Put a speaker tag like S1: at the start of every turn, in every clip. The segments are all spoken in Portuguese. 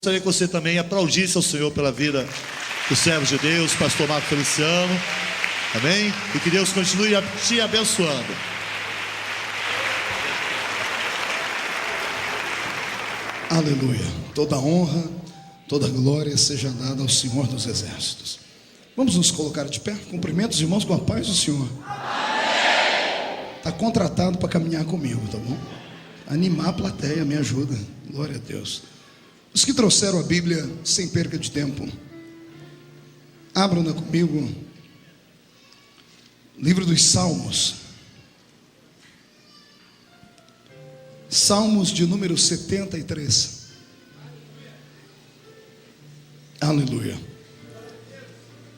S1: Gostaria que você também aplaudisse ao Senhor pela vida dos servos de Deus, pastor Marco Feliciano, amém? E que Deus continue te abençoando.
S2: Aleluia, toda honra, toda glória seja dada ao Senhor dos Exércitos. Vamos nos colocar de pé, cumprimento os irmãos com a paz do Senhor. Está contratado para caminhar comigo, tá bom? Animar a plateia, me ajuda, glória a Deus. Os que trouxeram a Bíblia, sem perca de tempo, abram-na comigo, livro dos Salmos, Salmos de número 73, aleluia.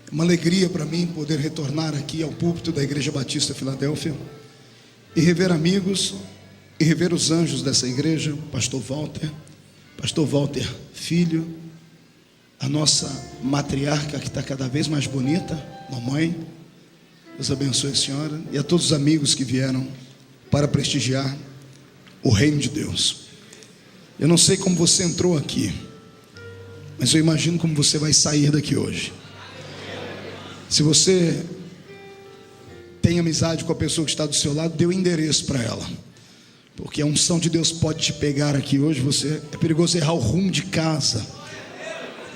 S2: É uma alegria para mim poder retornar aqui ao púlpito da Igreja Batista Filadélfia e rever amigos, e rever os anjos dessa igreja, Pastor Walter filho, a nossa matriarca que está cada vez mais bonita, mamãe, Deus abençoe a senhora, e a todos os amigos que vieram para prestigiar o reino de Deus. Eu não sei como você entrou aqui, mas eu imagino como você vai sair daqui hoje. Se você tem amizade com a pessoa que está do seu lado, dê o endereço para ela, porque a unção de Deus pode te pegar aqui hoje. É perigoso errar o rumo de casa.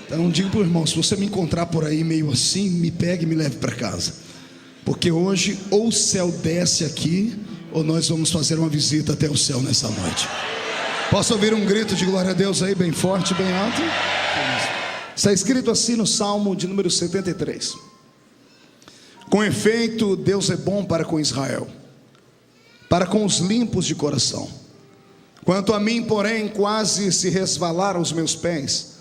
S2: Então digo para o irmão, se você me encontrar por aí meio assim, me pegue e me leve para casa, porque hoje ou o céu desce aqui, ou nós vamos fazer uma visita até o céu nessa noite. Posso ouvir um grito de glória a Deus aí, bem forte, bem alto? Está escrito assim no Salmo de número 73: com efeito, Deus é bom para com Israel, para com os limpos de coração. Quanto a mim, porém, quase se resvalaram os meus pés,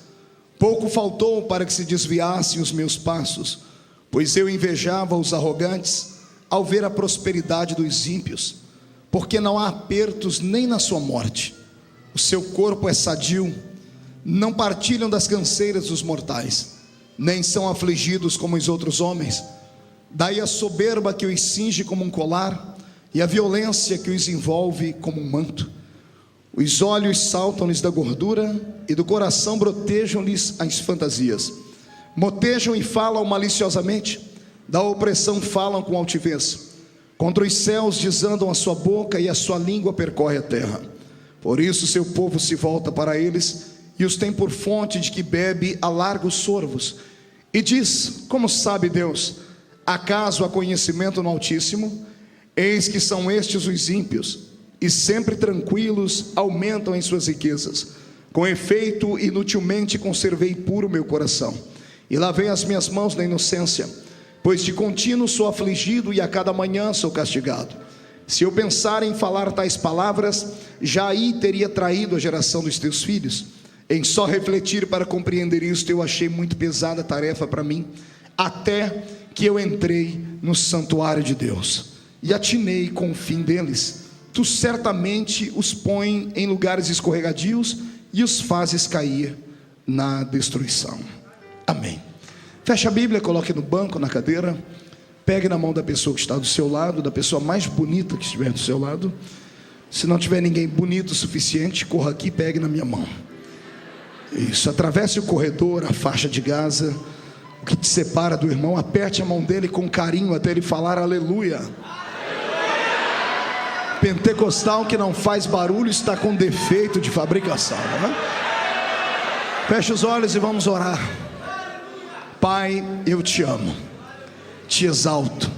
S2: pouco faltou para que se desviassem os meus passos, pois eu invejava os arrogantes ao ver a prosperidade dos ímpios, porque não há apertos nem na sua morte. O seu corpo é sadio, não partilham das canseiras dos mortais, nem são afligidos como os outros homens. Daí a soberba que os cinge como um colar, e a violência que os envolve como um manto. Os olhos saltam-lhes da gordura, e do coração brotejam-lhes as fantasias. Motejam e falam maliciosamente, da opressão falam com altivez. Contra os céus desandam a sua boca, e a sua língua percorre a terra. Por isso seu povo se volta para eles, e os tem por fonte de que bebe a largos sorvos. E diz: como sabe Deus? Acaso há conhecimento no Altíssimo? Eis que são estes os ímpios, e sempre tranquilos aumentam em suas riquezas. Com efeito, inutilmente conservei puro meu coração, e lavei as minhas mãos na inocência, pois de contínuo sou afligido, e a cada manhã sou castigado. Se eu pensar em falar tais palavras, já aí teria traído a geração dos teus filhos. Em só refletir para compreender isto, eu achei muito pesada a tarefa para mim, até que eu entrei no santuário de Deus e atinei com o fim deles. Tu certamente os pões em lugares escorregadios e os fazes cair na destruição. Amém. Feche a Bíblia, coloque no banco, na cadeira, pegue na mão da pessoa que está do seu lado, da pessoa mais bonita que estiver do seu lado. Se não tiver ninguém bonito o suficiente, corra aqui e pegue na minha mão. Isso, atravesse o corredor, a faixa de Gaza, o que te separa do irmão, aperte a mão dele com carinho até ele falar aleluia. Pentecostal que não faz barulho está com defeito de fabricação, né? Feche os olhos e vamos orar. Pai, eu te amo, te exalto.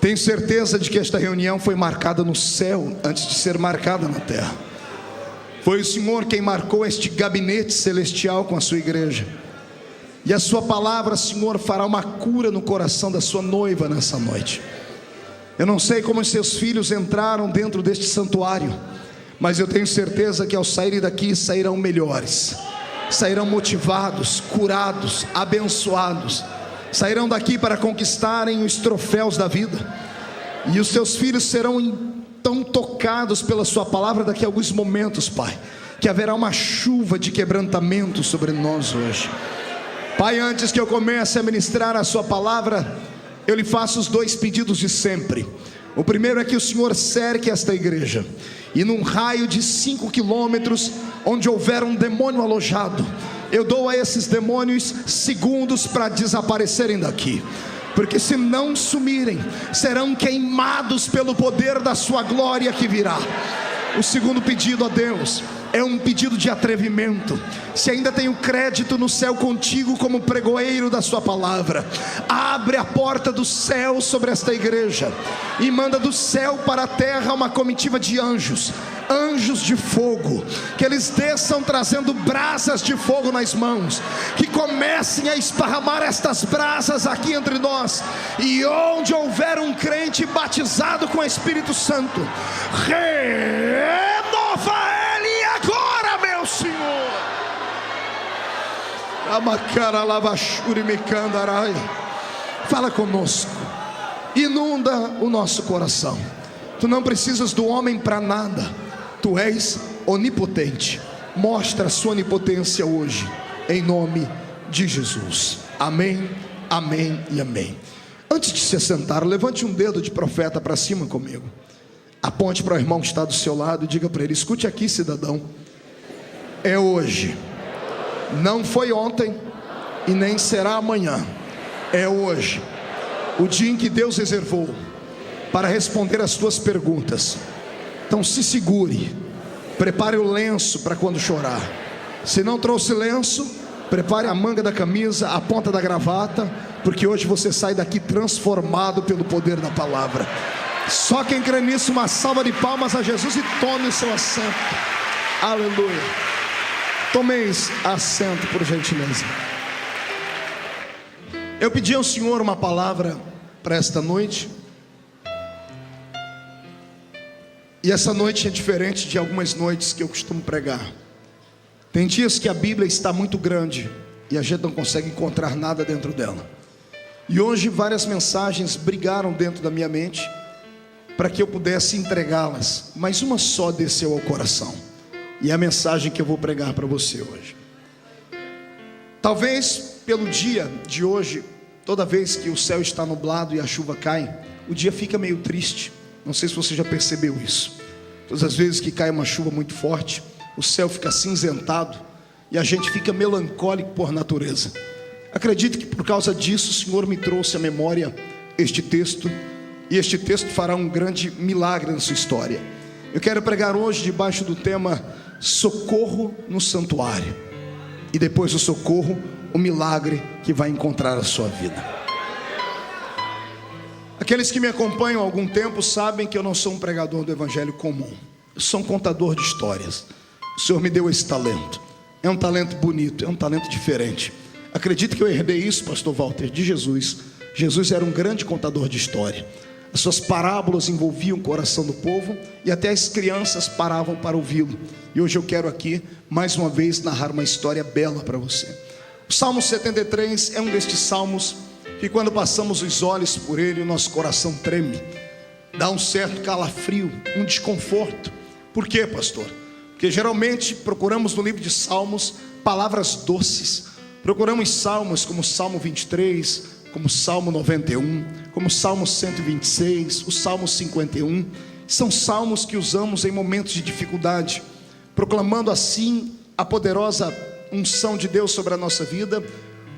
S2: Tenho certeza de que esta reunião foi marcada no céu antes de ser marcada na terra. Foi o Senhor quem marcou este gabinete celestial com a sua igreja. E a sua palavra, Senhor, fará uma cura no coração da sua noiva nessa noite. Eu não sei como os seus filhos entraram dentro deste santuário, mas eu tenho certeza que ao saírem daqui sairão melhores, sairão motivados, curados, abençoados, sairão daqui para conquistarem os troféus da vida. E os seus filhos serão tão tocados pela sua palavra daqui a alguns momentos, Pai, que haverá uma chuva de quebrantamento sobre nós hoje. Pai, antes que eu comece a ministrar a sua palavra, eu lhe faço os dois pedidos de sempre. O primeiro é que o Senhor cerque esta igreja e num raio de 5 quilômetros, onde houver um demônio alojado, eu dou a esses demônios segundos para desaparecerem daqui, porque se não sumirem, serão queimados pelo poder da sua glória que virá. O segundo pedido a Deus é um pedido de atrevimento. Se ainda tenho crédito no céu contigo como pregoeiro da sua palavra, abre a porta do céu sobre esta igreja e manda do céu para a terra uma comitiva de anjos, anjos de fogo, que eles desçam trazendo brasas de fogo nas mãos, que comecem a esparramar estas brasas aqui entre nós, e onde houver um crente batizado com o Espírito Santo, renova ele agora, meu Senhor. Fala conosco, inunda o nosso coração. Tu não precisas do homem para nada, tu és onipotente. Mostra a sua onipotência hoje, em nome de Jesus. Amém, amém e amém. Antes de se sentar, levante um dedo de profeta para cima comigo. Aponte para o irmão que está do seu lado e diga para ele: escute aqui, cidadão, é hoje, não foi ontem e nem será amanhã, é hoje, o dia em que Deus reservou para responder as tuas perguntas. Então se segure, prepare o lenço para quando chorar. Se não trouxe lenço, prepare a manga da camisa, a ponta da gravata, porque hoje você sai daqui transformado pelo poder da palavra. Só quem crê nisso, uma salva de palmas a Jesus e tome o seu assento. Aleluia. Tomeis assento, por gentileza. Eu pedi ao Senhor uma palavra para esta noite, e essa noite é diferente de algumas noites que eu costumo pregar. Tem dias que a Bíblia está muito grande e a gente não consegue encontrar nada dentro dela. E hoje várias mensagens brigaram dentro da minha mente para que eu pudesse entregá-las, mas uma só desceu ao coração, e é a mensagem que eu vou pregar para você hoje. Talvez pelo dia de hoje, toda vez que o céu está nublado e a chuva cai, o dia fica meio triste. Não sei se você já percebeu isso. Todas as vezes que cai uma chuva muito forte, o céu fica acinzentado e a gente fica melancólico por natureza. Acredito que por causa disso o Senhor me trouxe à memória este texto, e este texto fará um grande milagre na sua história. Eu quero pregar hoje debaixo do tema socorro no santuário, e depois do socorro, o milagre que vai encontrar a sua vida. Aqueles que me acompanham há algum tempo sabem que eu não sou um pregador do evangelho comum. Eu sou um contador de histórias. O Senhor me deu esse talento. É um talento bonito, é um talento diferente. Acredito que eu herdei isso, pastor Walter, de Jesus. Jesus era um grande contador de história. As suas parábolas envolviam o coração do povo, e até as crianças paravam para ouvi-lo. E hoje eu quero aqui, mais uma vez, narrar uma história bela para você. O Salmo 73 é um destes salmos que, quando passamos os olhos por ele, o nosso coração treme. Dá um certo calafrio, um desconforto. Por quê, pastor? Porque geralmente procuramos no livro de Salmos palavras doces. Procuramos salmos como o Salmo 23, como o Salmo 91, como o Salmo 126, o Salmo 51. São salmos que usamos em momentos de dificuldade, proclamando assim a poderosa unção de Deus sobre a nossa vida.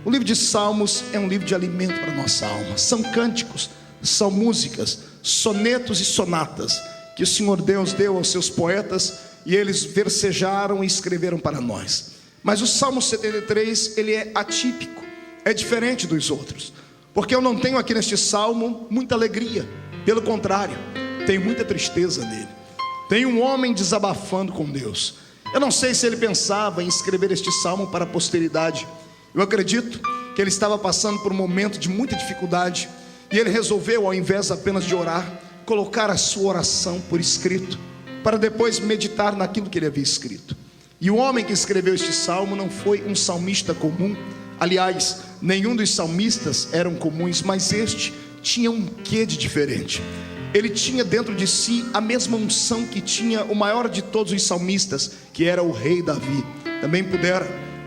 S2: O livro de Salmos é um livro de alimento para a nossa alma. São cânticos, são músicas, sonetos e sonatas que o Senhor Deus deu aos seus poetas, e eles versejaram e escreveram para nós. Mas o Salmo 73, ele é atípico, é diferente dos outros, porque eu não tenho aqui neste salmo muita alegria. Pelo contrário, tem muita tristeza nele. Tem um homem desabafando com Deus. Eu não sei se ele pensava em escrever este salmo para a posteridade. Eu acredito que ele estava passando por um momento de muita dificuldade, e ele resolveu, ao invés apenas de orar, colocar a sua oração por escrito, para depois meditar naquilo que ele havia escrito. E o homem que escreveu este salmo não foi um salmista comum. Aliás, nenhum dos salmistas eram comuns, mas este tinha um quê de diferente. Ele tinha dentro de si a mesma unção que tinha o maior de todos os salmistas, que era o rei Davi. Também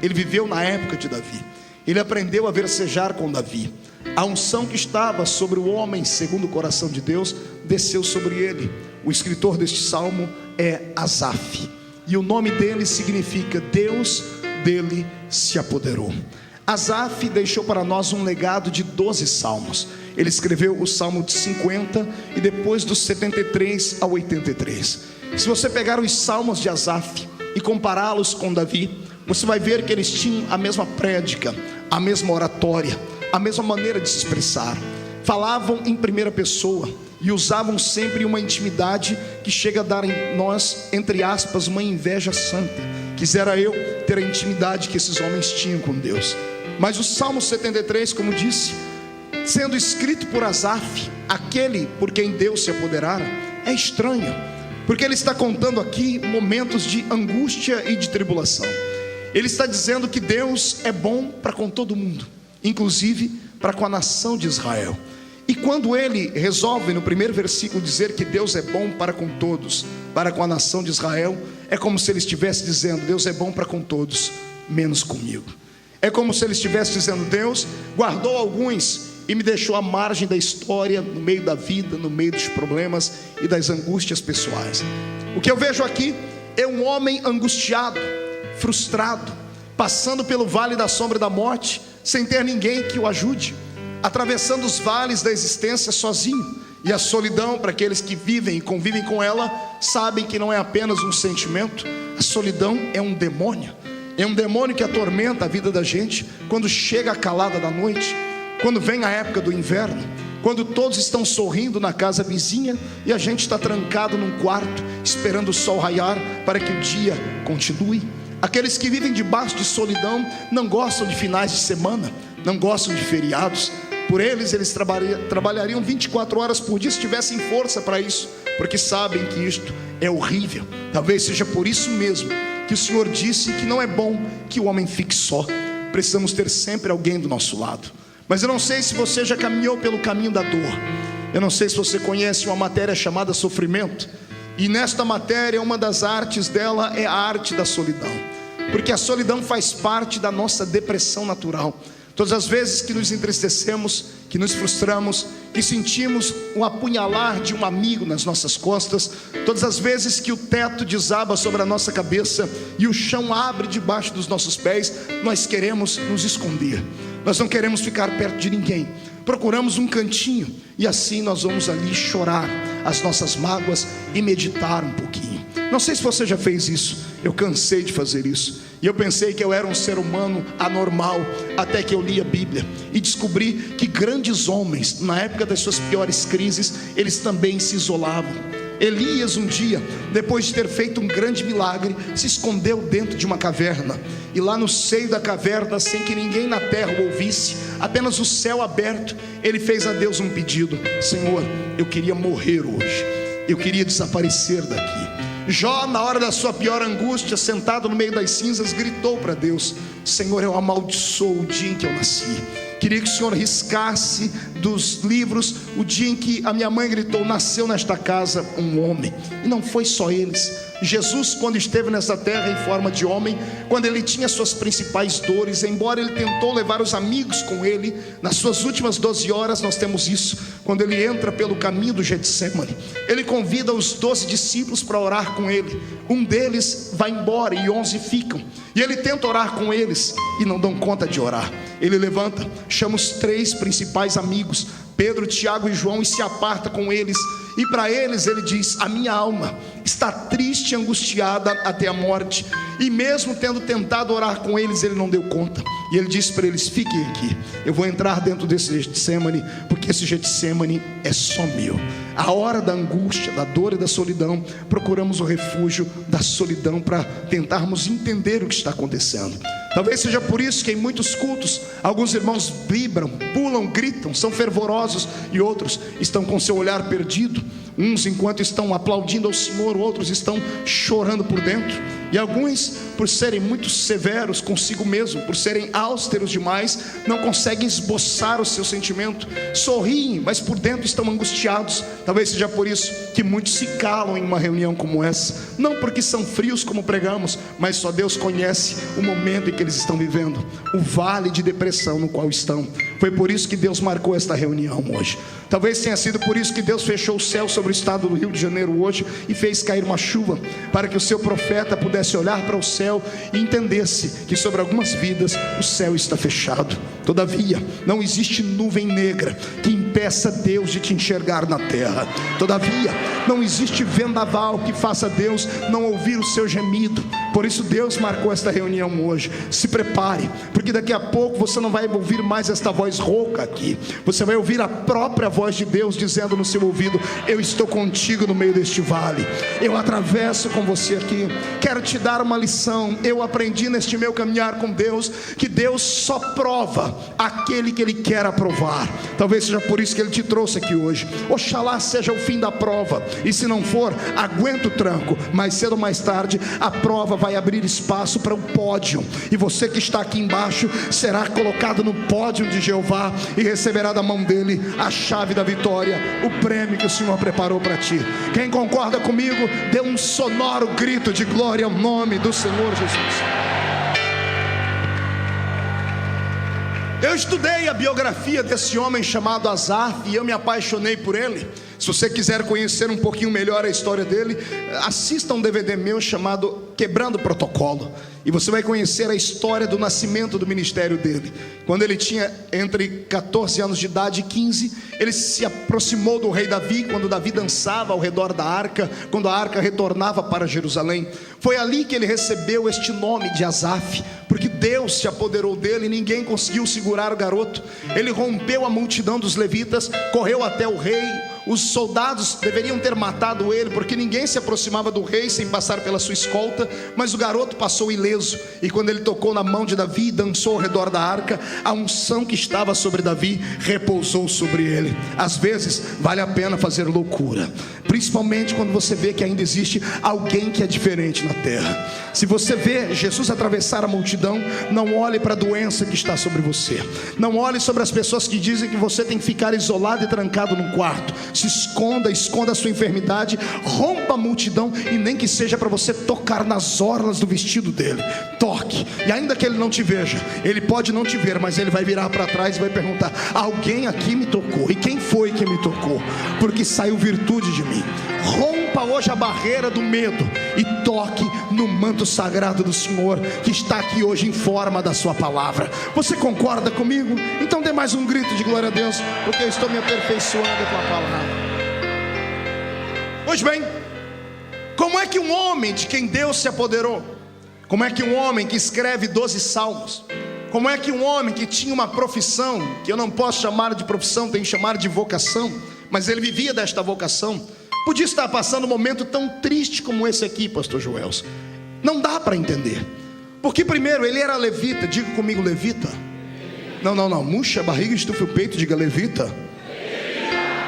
S2: ele viveu na época de Davi. Ele aprendeu a versejar com Davi. A unção que estava sobre o homem segundo o coração de Deus desceu sobre ele. O escritor deste salmo é Asaf, e o nome dele significa Deus dele se apoderou. Asaf deixou para nós um legado de 12 salmos. Ele escreveu o Salmo de 50 e depois dos 73 ao 83. Se você pegar os salmos de Asaf e compará-los com Davi, você vai ver que eles tinham a mesma prédica, a mesma oratória, a mesma maneira de se expressar. Falavam em primeira pessoa e usavam sempre uma intimidade que chega a dar em nós, entre aspas, uma inveja santa. Quisera eu ter a intimidade que esses homens tinham com Deus. Mas o Salmo 73, como disse, sendo escrito por Asaf, aquele por quem Deus se apoderara, é estranho, porque ele está contando aqui momentos de angústia e de tribulação. Ele está dizendo que Deus é bom para com todo mundo, inclusive para com a nação de Israel. E quando ele resolve no primeiro versículo dizer que Deus é bom para com todos, para com a nação de Israel, é como se ele estivesse dizendo: Deus é bom para com todos, menos comigo. É como se ele estivesse dizendo: Deus guardou alguns e me deixou à margem da história, no meio da vida, no meio dos problemas e das angústias pessoais. O que eu vejo aqui é um homem angustiado, frustrado, passando pelo vale da sombra da morte, sem ter ninguém que o ajude, atravessando os vales da existência sozinho. E a solidão, para aqueles que vivem e convivem com ela, sabem que não é apenas um sentimento. A solidão é um demônio. É um demônio que atormenta a vida da gente quando chega a calada da noite, quando vem a época do inverno, quando todos estão sorrindo na casa vizinha e a gente está trancado num quarto, esperando o sol raiar para que o dia continue. Aqueles que vivem debaixo de solidão não gostam de finais de semana, não gostam de feriados. Por eles trabalhariam 24 horas por dia se tivessem força para isso, porque sabem que isto é horrível. Talvez seja por isso mesmo que o Senhor disse que não é bom que o homem fique só. Precisamos ter sempre alguém do nosso lado. Mas eu não sei se você já caminhou pelo caminho da dor. Eu não sei se você conhece uma matéria chamada sofrimento. E nesta matéria, uma das artes dela é a arte da solidão, porque a solidão faz parte da nossa depressão natural. Todas as vezes que nos entristecemos, que nos frustramos, que sentimos o apunhalar de um amigo nas nossas costas, todas as vezes que o teto desaba sobre a nossa cabeça e o chão abre debaixo dos nossos pés, nós queremos nos esconder. Nós não queremos ficar perto de ninguém. Procuramos um cantinho e assim nós vamos ali chorar as nossas mágoas e meditar um pouquinho. Não sei se você já fez isso. Eu cansei de fazer isso. E eu pensei que eu era um ser humano anormal, até que eu li a Bíblia e descobri que grandes homens, na época das suas piores crises, eles também se isolavam. Elias um dia, depois de ter feito um grande milagre, se escondeu dentro de uma caverna. E lá no seio da caverna, sem que ninguém na terra o ouvisse, apenas o céu aberto, ele fez a Deus um pedido: Senhor, eu queria morrer hoje, eu queria desaparecer daqui. Jó, na hora da sua pior angústia, sentado no meio das cinzas, gritou para Deus: Senhor, eu amaldiçoo o dia em que eu nasci. Queria que o Senhor riscasse dos livros o dia em que a minha mãe gritou: nasceu nesta casa um homem. E não foi só eles. Jesus, quando esteve nessa terra em forma de homem, quando ele tinha suas principais dores, embora ele tentou levar os amigos com ele, nas suas últimas 12 horas nós temos isso, quando ele entra pelo caminho do Getsemane, ele convida os 12 discípulos para orar com ele. Um deles vai embora e 11 ficam, e ele tenta orar com eles e não dão conta de orar. Ele levanta, chama os 3 principais amigos, Pedro, Tiago e João, e se aparta com eles. E para eles ele diz: a minha alma está triste e angustiada até a morte. E mesmo tendo tentado orar com eles, ele não deu conta. E ele disse para eles: fiquem aqui, eu vou entrar dentro desse Getsemane, porque esse Getsemane é só meu. A hora da angústia, da dor e da solidão, procuramos o refúgio da solidão para tentarmos entender o que está acontecendo. Talvez seja por isso que em muitos cultos alguns irmãos vibram, pulam, gritam, são fervorosos, e outros estão com seu olhar perdido. Uns enquanto estão aplaudindo ao Senhor, outros estão chorando por dentro. E alguns, por serem muito severos consigo mesmo, por serem austeros demais, não conseguem esboçar o seu sentimento. Sorriem, mas por dentro estão angustiados. Talvez seja por isso que muitos se calam em uma reunião como essa. Não porque são frios como pregamos, mas só Deus conhece o momento em que eles estão vivendo, o vale de depressão no qual estão. Foi por isso que Deus marcou esta reunião hoje. Talvez tenha sido por isso que Deus fechou o céu sobre o estado do Rio de Janeiro hoje e fez cair uma chuva, para que o seu profeta pudesse olhar para o céu e entendesse que sobre algumas vidas o céu está fechado. Todavia, não existe nuvem negra que impeça Deus de te enxergar na terra. Todavia, não existe vendaval que faça Deus não ouvir o seu gemido. Por isso Deus marcou esta reunião hoje. Se prepare, porque daqui a pouco você não vai ouvir mais esta voz rouca aqui. Você vai ouvir a própria voz de Deus dizendo no seu ouvido: eu estou contigo no meio deste vale, eu atravesso com você aqui. Quero te dar uma lição. Eu aprendi neste meu caminhar com Deus que Deus só prova aquele que Ele quer aprovar. Talvez seja por isso que Ele te trouxe aqui hoje. Oxalá seja o fim da prova, e se não for, aguenta o tranco. Mais cedo ou mais tarde a prova vai abrir espaço para o pódio, e você que está aqui embaixo será colocado no pódio de Jeová e receberá da mão dele a chave da vitória, o prêmio que o Senhor preparou para ti. Quem concorda comigo, dê um sonoro grito de glória ao nome do Senhor Jesus. Eu estudei a biografia desse homem chamado Asaf e eu me apaixonei por ele. Se você quiser conhecer um pouquinho melhor a história dele, assista um DVD meu chamado Quebrando o Protocolo, e você vai conhecer a história do nascimento do ministério dele. Quando ele tinha entre 14 anos de idade e 15, ele se aproximou do rei Davi, quando Davi dançava ao redor da arca, quando a arca retornava para Jerusalém. Foi ali que ele recebeu este nome de Asaf, porque Deus se apoderou dele e ninguém conseguiu segurar o garoto. Ele rompeu a multidão dos levitas, correu até o rei. Os soldados deveriam ter matado ele, porque ninguém se aproximava do rei sem passar pela sua escolta, mas o garoto passou ileso. E quando ele tocou na mão de Davi e dançou ao redor da arca, a unção que estava sobre Davi repousou sobre ele. Às vezes vale a pena fazer loucura, principalmente quando você vê que ainda existe alguém que é diferente na terra. Se você vê Jesus atravessar a multidão, não olhe para a doença que está sobre você, não olhe sobre as pessoas que dizem que você tem que ficar isolado e trancado num quarto. Se esconda a sua enfermidade, rompa a multidão, e nem que seja para você tocar nas orlas do vestido dele. Toque, e ainda que ele não te veja, ele pode não te ver, mas ele vai virar para trás e vai perguntar: alguém aqui me tocou? E quem foi que me tocou? Porque saiu virtude de mim. Rompa hoje a barreira do medo e toque no manto sagrado do Senhor, que está aqui hoje em forma da sua palavra. Você concorda comigo? Então dê mais um grito de glória a Deus, porque eu estou me aperfeiçoando com a palavra. Pois bem, como é que um homem de quem Deus se apoderou, como é que um homem que escreve 12 salmos, como é que um homem que tinha uma profissão, que eu não posso chamar de profissão, tenho que chamar de vocação, mas ele vivia desta vocação, podia estar passando um momento tão triste como esse aqui, pastor Joelson? Não dá para entender. Porque primeiro, ele era levita. Diga comigo, levita. Não, murcha a barriga, estufa o peito, diga levita.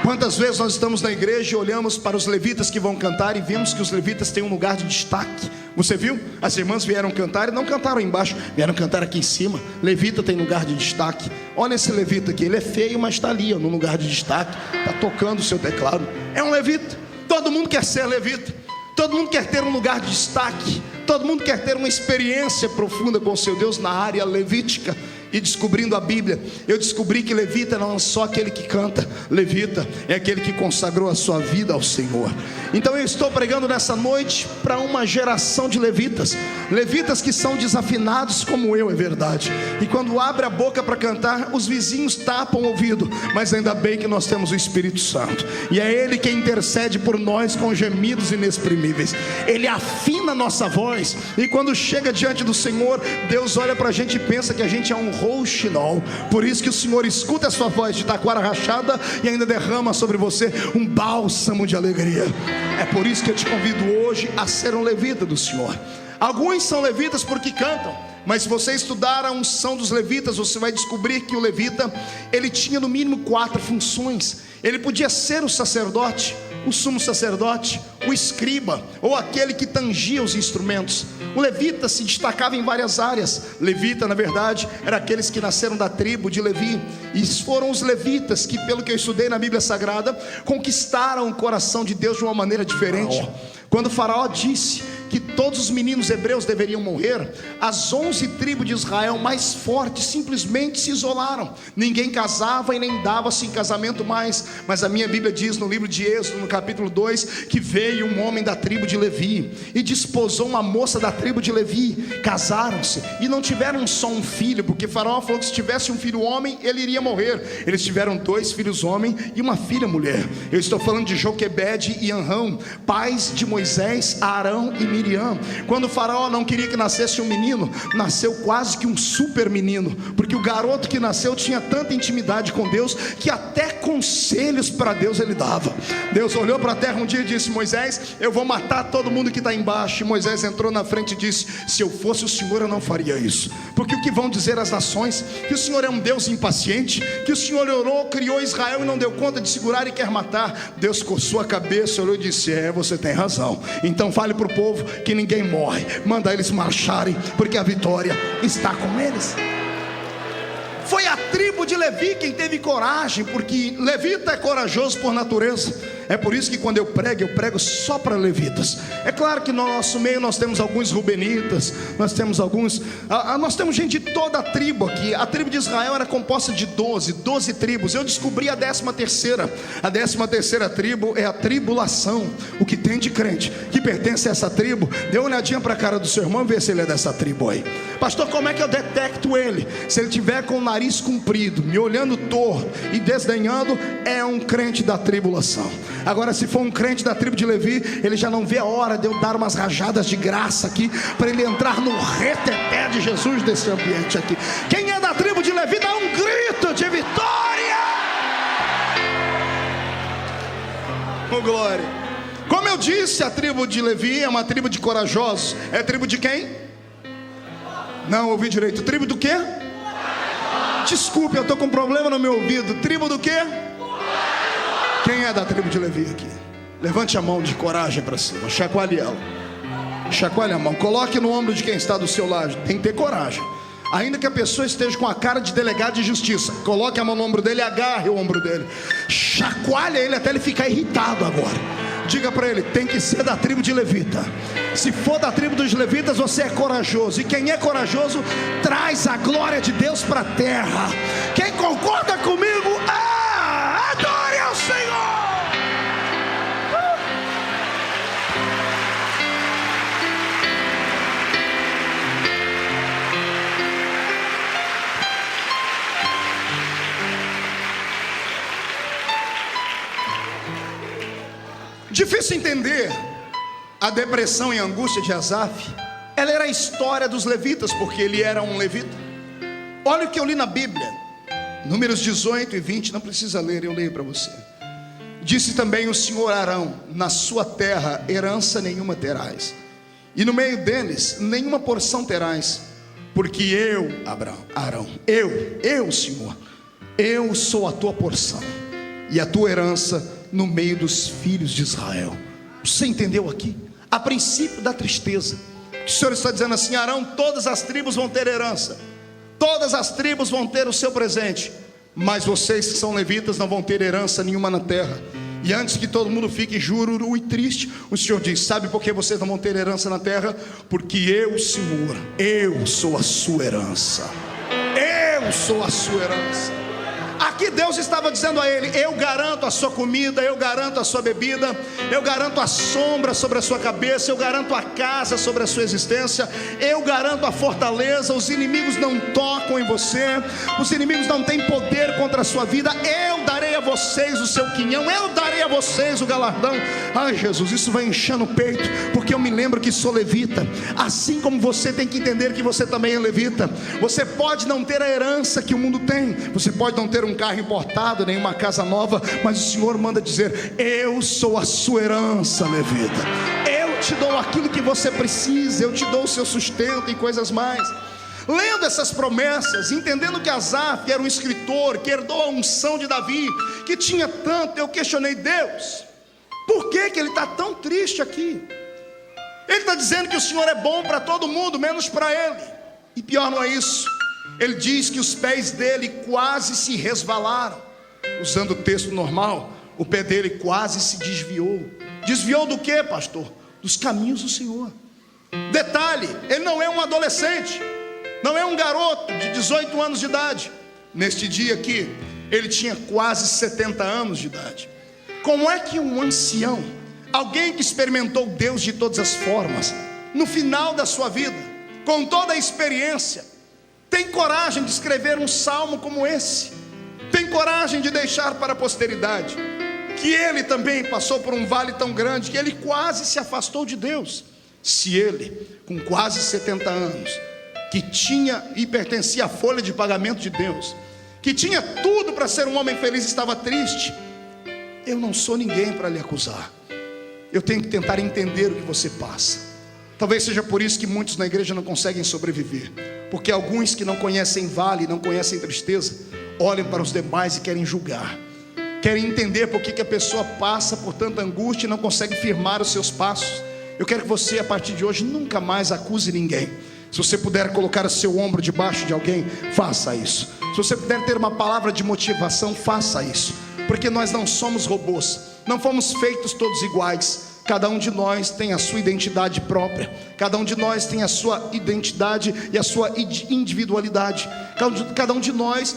S2: Quantas vezes nós estamos na igreja e olhamos para os levitas que vão cantar e vemos que os levitas têm um lugar de destaque. Você viu? As irmãs vieram cantar e não cantaram embaixo, vieram cantar aqui em cima. Levita tem lugar de destaque. Olha esse levita aqui, ele é feio, mas está ali no lugar de destaque, está tocando o seu teclado. É um levita. Todo mundo quer ser levita, todo mundo quer ter um lugar de destaque, todo mundo quer ter uma experiência profunda com o seu Deus na área levítica. E descobrindo a Bíblia, eu descobri que levita não é só aquele que canta. Levita é aquele que consagrou a sua vida ao Senhor. Então eu estou pregando nessa noite para uma geração de levitas. Levitas que são desafinados como eu, é verdade. E quando abre a boca para cantar, os vizinhos tapam o ouvido. Mas ainda bem que nós temos o Espírito Santo, e é Ele quem intercede por nós com gemidos inexprimíveis. Ele afina a nossa voz, e quando chega diante do Senhor, Deus olha para a gente e pensa que a gente é um rouxinol. Por isso que o Senhor escuta a sua voz de taquara rachada e ainda derrama sobre você um bálsamo de alegria. É por isso que eu te convido hoje a ser um levita do Senhor. Alguns são levitas porque cantam, mas se você estudar a unção dos levitas, você vai descobrir que o levita, ele tinha no mínimo 4 funções. Ele podia ser o sacerdote, o sumo sacerdote, o escriba, ou aquele que tangia os instrumentos. O levita se destacava em várias áreas. Levita, na verdade, era aqueles que nasceram da tribo de Levi, e foram os levitas que, pelo que eu estudei na Bíblia Sagrada, conquistaram o coração de Deus de uma maneira diferente. Quando o faraó disse que todos os meninos hebreus deveriam morrer, as 11 tribos de Israel mais fortes simplesmente se isolaram. Ninguém casava e nem dava-se em casamento mais. Mas a minha Bíblia diz no livro de Êxodo, no capítulo 2, que veio um homem da tribo de Levi e desposou uma moça da tribo de Levi. Casaram-se e não tiveram só um filho, porque Faraó falou que se tivesse um filho homem, ele iria morrer. Eles tiveram 2 filhos homem e uma filha mulher. Eu estou falando de Joquebede e Anrão, pais de Moisés, Arão e Miriam. Quando o Faraó não queria que nascesse um menino, nasceu quase que um super menino, porque o garoto que nasceu tinha tanta intimidade com Deus, que até conselhos para Deus ele dava. Deus olhou para a terra um dia e disse: Moisés, eu vou matar todo mundo que está embaixo. E Moisés entrou na frente e disse: se eu fosse o Senhor, eu não faria isso, porque o que vão dizer as nações? Que o Senhor é um Deus impaciente, que o Senhor orou, criou Israel e não deu conta de segurar e quer matar. Deus coçou a cabeça, olhou e disse: você tem razão, então fale para o povo que ninguém morre, manda eles marcharem, porque a vitória está com eles. Foi a tribo de Levi quem teve coragem, porque levita é corajoso por natureza. É por isso que quando eu prego só para levitas. É claro que no nosso meio nós temos alguns rubenitas, nós temos gente de toda a tribo aqui. A tribo de Israel era composta de 12 tribos. Eu descobri a 13ª. A 13ª tribo é a tribulação. O que tem de crente que pertence a essa tribo, dê uma olhadinha para a cara do seu irmão e vê se ele é dessa tribo aí. Pastor, como é que eu detecto ele? Se ele tiver com o nariz comprido, me olhando torto e desdenhando, é um crente da tribulação. Agora, se for um crente da tribo de Levi, ele já não vê a hora de eu dar umas rajadas de graça aqui, para ele entrar no reteté de Jesus desse ambiente aqui. Quem é da tribo de Levi, dá um grito de vitória! Oh, glória! Como eu disse, a tribo de Levi é uma tribo de corajosos. É tribo de quem? Não ouvi direito. Tribo do quê? Desculpe, eu estou com um problema no meu ouvido. Tribo do quê? Quem é da tribo de Levi aqui? Levante a mão de coragem para cima, chacoalhe ela. Chacoalhe a mão, coloque no ombro de quem está do seu lado. Tem que ter coragem. Ainda que a pessoa esteja com a cara de delegado de justiça, coloque a mão no ombro dele e agarre o ombro dele. Chacoalhe ele até ele ficar irritado agora. Diga para ele: tem que ser da tribo de Levita. Se for da tribo dos levitas, você é corajoso. E quem é corajoso, traz a glória de Deus para a terra. Quem concorda comigo, adore ao Senhor. Difícil entender a depressão e a angústia de Asaf. Ela era a história dos levitas, porque ele era um levita. Olha o que eu li na Bíblia, Números 18 e 20, não precisa ler, eu leio para você. Disse também o Senhor a Arão: na sua terra herança nenhuma terás, e no meio deles nenhuma porção terás, porque eu, Arão, eu Senhor, eu sou a tua porção e a tua herança no meio dos filhos de Israel. Você entendeu aqui? A princípio da tristeza, o Senhor está dizendo assim: Arão, todas as tribos vão ter herança, todas as tribos vão ter o seu presente, mas vocês que são levitas não vão ter herança nenhuma na terra. E antes que todo mundo fique jururu e triste, o Senhor diz: sabe por que vocês não vão ter herança na terra? Porque eu, Senhor, eu sou a sua herança. Eu sou a sua herança. Aqui Deus estava dizendo a ele: eu garanto a sua comida, eu garanto a sua bebida, eu garanto a sombra sobre a sua cabeça, eu garanto a casa sobre a sua existência, eu garanto a fortaleza. Os inimigos não tocam em você, os inimigos não têm poder contra a sua vida. Eu darei a vocês o seu quinhão, eu darei a vocês o galardão. Ai, Jesus, isso vai enchendo o peito, porque eu me lembro que sou levita. Assim como você tem que entender que você também é levita. Você pode não ter a herança que o mundo tem, você pode não ter um carro importado, nem uma casa nova, mas o Senhor manda dizer: eu sou a sua herança, levita. Eu te dou aquilo que você precisa, eu te dou o seu sustento e coisas mais. Lendo essas promessas, entendendo que Asaf era um escritor que herdou a unção de Davi, que tinha tanto, eu questionei: Deus, por que ele está tão triste aqui? Ele está dizendo que o Senhor é bom para todo mundo, menos para ele. E pior não é isso, ele diz que os pés dele quase se resvalaram. Usando o texto normal, o pé dele quase se desviou. Desviou do que, pastor? Dos caminhos do Senhor. Detalhe, ele não é um adolescente, não é um garoto de 18 anos de idade. Neste dia aqui, ele tinha quase 70 anos de idade. Como é que um ancião, alguém que experimentou Deus de todas as formas, no final da sua vida, com toda a experiência, tem coragem de escrever um salmo como esse? Tem coragem de deixar para a posteridade que ele também passou por um vale tão grande, que ele quase se afastou de Deus? Se ele, com quase 70 anos, que tinha e pertencia à folha de pagamento de Deus, que tinha tudo para ser um homem feliz, estava triste, eu não sou ninguém para lhe acusar. Eu tenho que tentar entender o que você passa. Talvez seja por isso que muitos na igreja não conseguem sobreviver, porque alguns que não conhecem vale, não conhecem tristeza, olham para os demais e querem julgar, querem entender por que a pessoa passa por tanta angústia e não consegue firmar os seus passos. Eu quero que você, a partir de hoje, nunca mais acuse ninguém. Se você puder colocar o seu ombro debaixo de alguém, faça isso. Se você puder ter uma palavra de motivação, faça isso, porque nós não somos robôs, não fomos feitos todos iguais. Cada um de nós tem a sua identidade própria, cada um de nós tem a sua identidade e a sua individualidade. Cada um de nós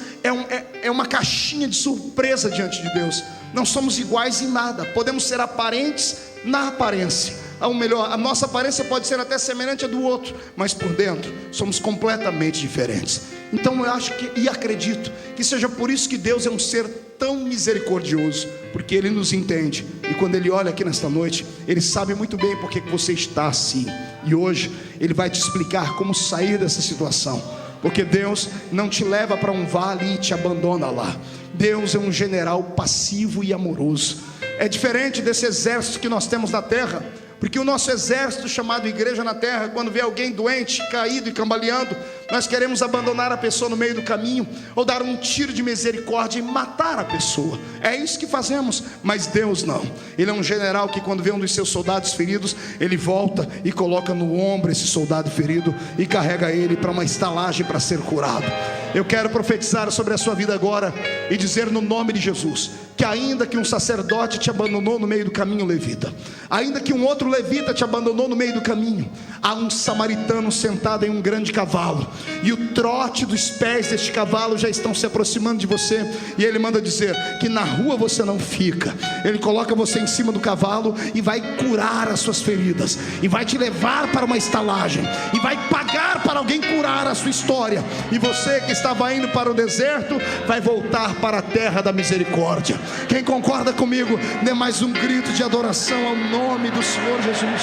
S2: é uma caixinha de surpresa diante de Deus. Não somos iguais em nada, podemos ser aparentes na aparência, ou melhor, a nossa aparência pode ser até semelhante à do outro, mas por dentro somos completamente diferentes. Então eu acho e acredito que seja por isso que Deus é um ser tão misericordioso, porque Ele nos entende, e quando Ele olha aqui nesta noite, Ele sabe muito bem porque que você está assim, e hoje Ele vai te explicar como sair dessa situação, porque Deus não te leva para um vale e te abandona lá. Deus é um general passivo e amoroso. É diferente desse exército que nós temos na terra, porque o nosso exército chamado igreja na terra, quando vê alguém doente, caído e cambaleando, nós queremos abandonar a pessoa no meio do caminho, ou dar um tiro de misericórdia e matar a pessoa. É isso que fazemos, mas Deus não. Ele é um general que quando vê um dos seus soldados feridos, ele volta e coloca no ombro esse soldado ferido e carrega ele para uma estalagem para ser curado. Eu quero profetizar sobre a sua vida agora e dizer no nome de Jesus, que ainda que um sacerdote te abandonou no meio do caminho, levita, ainda que um outro levita te abandonou no meio do caminho, há um samaritano sentado em um grande cavalo, e o trote dos pés deste cavalo já estão se aproximando de você, e ele manda dizer que na rua você não fica. Ele coloca você em cima do cavalo e vai curar as suas feridas, e vai te levar para uma estalagem, e vai pagar para alguém curar a sua história, e você que estava indo para o deserto vai voltar para a terra da misericórdia. Quem concorda comigo, dê mais um grito de adoração ao nome do Senhor Jesus.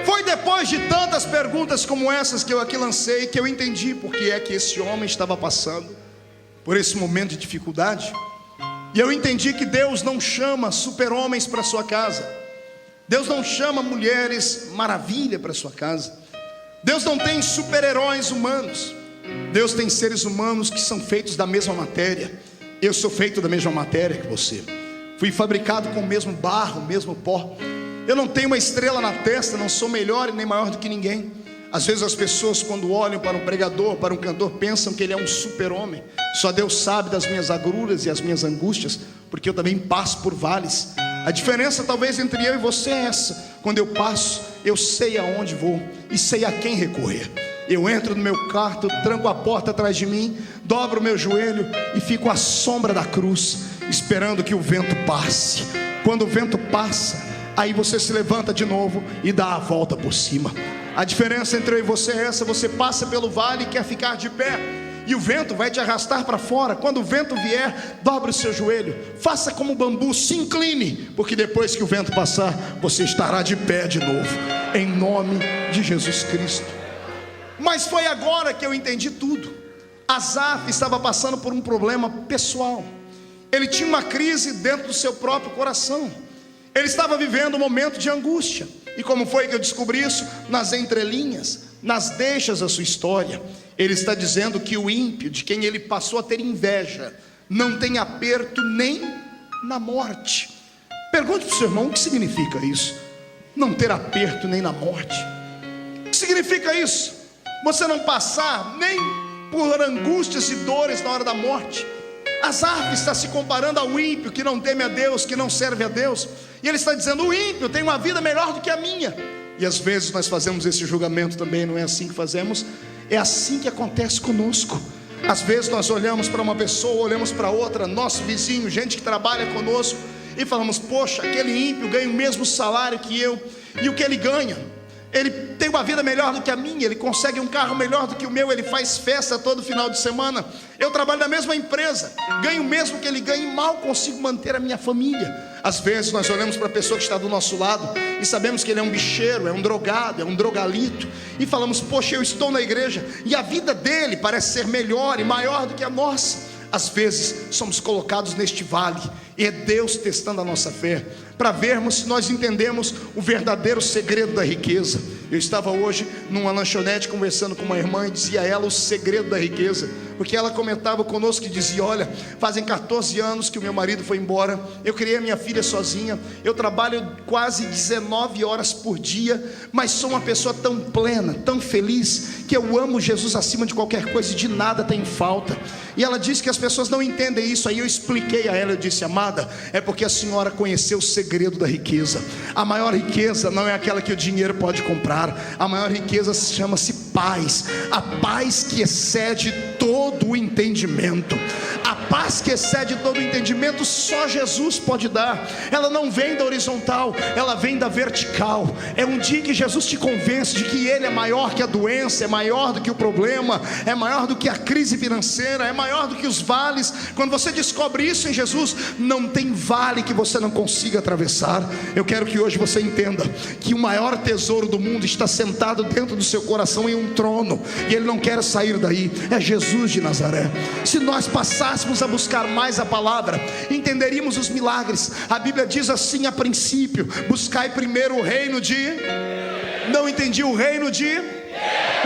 S2: Foi depois de tantas perguntas como essas que eu aqui lancei, que eu entendi porque é que esse homem estava passando por esse momento de dificuldade. E eu entendi que Deus não chama super-homens para sua casa, Deus não chama mulheres maravilha para sua casa, Deus não tem super-heróis humanos. Deus tem seres humanos que são feitos da mesma matéria. Eu sou feito da mesma matéria que você. Fui fabricado com o mesmo barro, o mesmo pó. Eu não tenho uma estrela na testa, não sou melhor e nem maior do que ninguém. Às vezes as pessoas, quando olham para um pregador, para um cantor, pensam que ele é um super-homem. Só Deus sabe das minhas agruras e as minhas angústias, porque eu também passo por vales. A diferença talvez entre eu e você é essa: quando eu passo, eu sei aonde vou e sei a quem recorrer. Eu entro no meu quarto, tranco a porta atrás de mim, dobro o meu joelho e fico à sombra da cruz, esperando que o vento passe. Quando o vento passa, aí você se levanta de novo e dá a volta por cima. A diferença entre eu e você é essa: você passa pelo vale e quer ficar de pé, e o vento vai te arrastar para fora. Quando o vento vier, dobre o seu joelho, faça como o bambu, se incline, porque depois que o vento passar, você estará de pé de novo, em nome de Jesus Cristo. Mas foi agora que eu entendi tudo. Asaf estava passando por um problema pessoal. Ele tinha uma crise dentro do seu próprio coração. Ele estava vivendo um momento de angústia. E como foi que eu descobri isso? Nas entrelinhas, nas deixas da sua história. Ele está dizendo que o ímpio, de quem ele passou a ter inveja, não tem aperto nem na morte. Pergunte para o seu irmão: o que significa isso? Não ter aperto nem na morte. O que significa isso? Você não passar nem por angústias e dores na hora da morte. Asaf está se comparando ao ímpio que não teme a Deus, que não serve a Deus. E ele está dizendo: o ímpio tem uma vida melhor do que a minha. E às vezes nós fazemos esse julgamento também. Não é assim que fazemos? É assim que acontece conosco. Às vezes nós olhamos para uma pessoa, olhamos para outra, nosso vizinho, gente que trabalha conosco, e falamos: poxa, aquele ímpio ganha o mesmo salário que eu. E o que ele ganha? Ele tem uma vida melhor do que a minha, ele consegue um carro melhor do que o meu, ele faz festa todo final de semana. Eu trabalho na mesma empresa, ganho o mesmo que ele ganha e mal consigo manter a minha família. Às vezes nós olhamos para a pessoa que está do nosso lado e sabemos que ele é um bicheiro, é um drogado, é um drogalito, e falamos: poxa, eu estou na igreja e a vida dele parece ser melhor e maior do que a nossa. Às vezes somos colocados neste vale, e é Deus testando a nossa fé, para vermos se nós entendemos o verdadeiro segredo da riqueza. Eu estava hoje numa lanchonete conversando com uma irmã, e dizia a ela o segredo da riqueza, porque ela comentava conosco e dizia: olha, fazem 14 anos que o meu marido foi embora, eu criei a minha filha sozinha, eu trabalho quase 19 horas por dia, mas sou uma pessoa tão plena, tão feliz, que eu amo Jesus acima de qualquer coisa e de nada tenho falta. E ela disse que as pessoas não entendem isso. Aí eu expliquei a ela, eu disse: amada, é porque a senhora conheceu o segredo da riqueza. A maior riqueza não é aquela que o dinheiro pode comprar. A maior riqueza chama-se paz. A paz que excede todo o entendimento. A paz que excede todo o entendimento só Jesus pode dar. Ela não vem da horizontal, ela vem da vertical. É um dia que Jesus te convence de que Ele é maior que a doença, é maior do que o problema, é maior do que a crise financeira, é maior do que os vales. Quando você descobre isso em Jesus, não tem vale que você não consiga atravessar. Eu quero que hoje você entenda que o maior tesouro do mundo está sentado dentro do seu coração em um trono, e Ele não quer sair daí. É Jesus de Nazaré. Se nós passássemos a buscar mais a palavra, entenderíamos os milagres. A Bíblia diz assim a princípio: buscai primeiro o reino de... Não entendi, o reino de...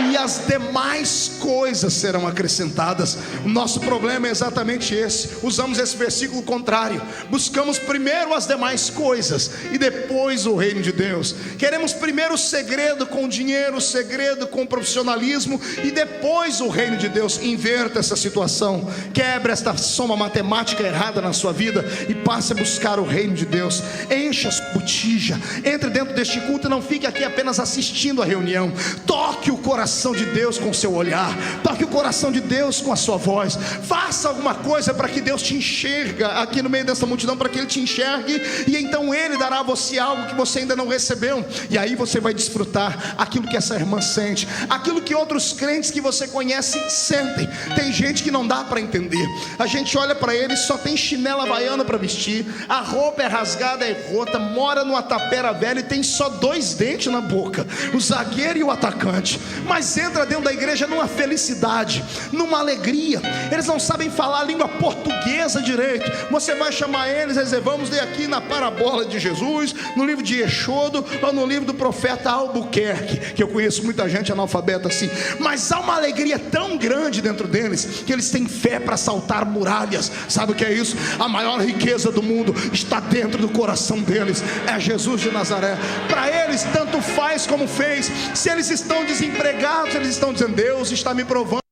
S2: E as demais coisas serão acrescentadas. O nosso problema é exatamente esse. Usamos esse versículo contrário. Buscamos primeiro as demais coisas e depois o reino de Deus. Queremos primeiro o segredo com o dinheiro, o segredo com o profissionalismo, e depois o reino de Deus. Inverta essa situação. Quebre esta soma matemática errada na sua vida e passe a buscar o reino de Deus. Encha as botijas. Entre dentro deste culto e não fique aqui apenas assistindo a reunião. Toque o coração de Deus com o seu olhar, toque o coração de Deus com a sua voz. Faça alguma coisa para que Deus te enxerga aqui no meio dessa multidão, para que Ele te enxergue, e então Ele dará a você algo que você ainda não recebeu. E aí você vai desfrutar aquilo que essa irmã sente, aquilo que outros crentes que você conhece sentem. Tem gente que não dá para entender. A gente olha para ele, só tem chinela havaiana para vestir, a roupa é rasgada, é rota, mora numa tapera velha e tem só 2 dentes na boca, o zagueiro e o atacante. Mas entra dentro da igreja numa felicidade, numa alegria. Eles não sabem falar a língua portuguesa direito. Você vai chamar eles e dizer: vamos ler aqui na parábola de Jesus, no livro de Êxodo, ou no livro do profeta Albuquerque, que eu conheço muita gente analfabeta assim. Mas há uma alegria tão grande dentro deles, que eles têm fé para saltar muralhas. Sabe o que é isso? A maior riqueza do mundo está dentro do coração deles. É Jesus de Nazaré. Para eles tanto faz como fez. Se eles estão desempregados, eles estão dizendo: Deus está me provando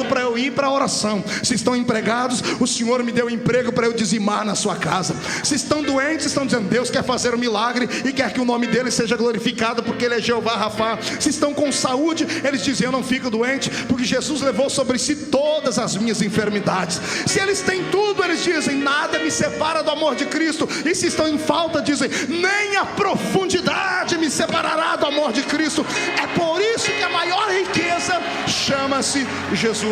S2: para eu ir para a oração. Se estão empregados, o Senhor me deu emprego para eu dizimar na sua casa. Se estão doentes, estão dizendo: Deus quer fazer um milagre e quer que o nome dele seja glorificado, porque ele é Jeová Rafá. Se estão com saúde, eles dizem: eu não fico doente, porque Jesus levou sobre si todas as minhas enfermidades. Se eles têm tudo, eles dizem: nada me separa do amor de Cristo. E se estão em falta, dizem: nem a profundidade me separará do amor de Cristo. É por isso que a maior riqueza chama-se Jesus.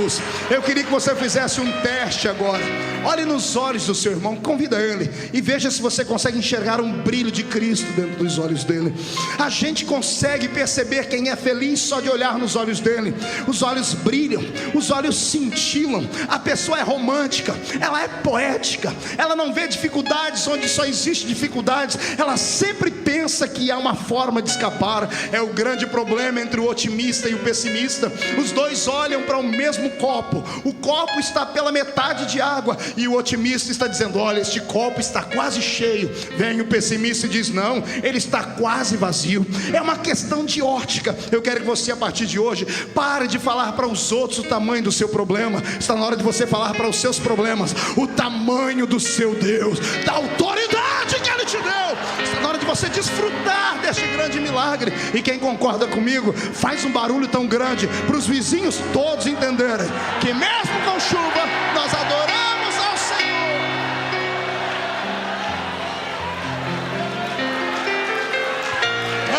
S2: Eu queria que você fizesse um teste agora. Olhe nos olhos do seu irmão, convida ele e veja se você consegue enxergar um brilho de Cristo dentro dos olhos dele. A gente consegue perceber quem é feliz só de olhar nos olhos dele. Os olhos brilham, os olhos cintilam. A pessoa é romântica, ela é poética, ela não vê dificuldades onde só existe dificuldades. Ela sempre pensa que há uma forma de escapar. É o grande problema entre o otimista e o pessimista. Os dois olham para o mesmo copo. O copo está pela metade de água e o otimista está dizendo: olha, este copo está quase cheio. Vem o pessimista e diz: não, ele está quase vazio. É uma questão de ótica. Eu quero que você, a partir de hoje, pare de falar para os outros o tamanho do seu problema. Está na hora de você falar para os seus problemas o tamanho do seu Deus, da autoridade que ele Ele te deu. Está na hora de você desfrutar deste grande milagre. E quem concorda comigo, faz um barulho tão grande para os vizinhos todos entenderem que mesmo com chuva, nós adoramos ao Senhor.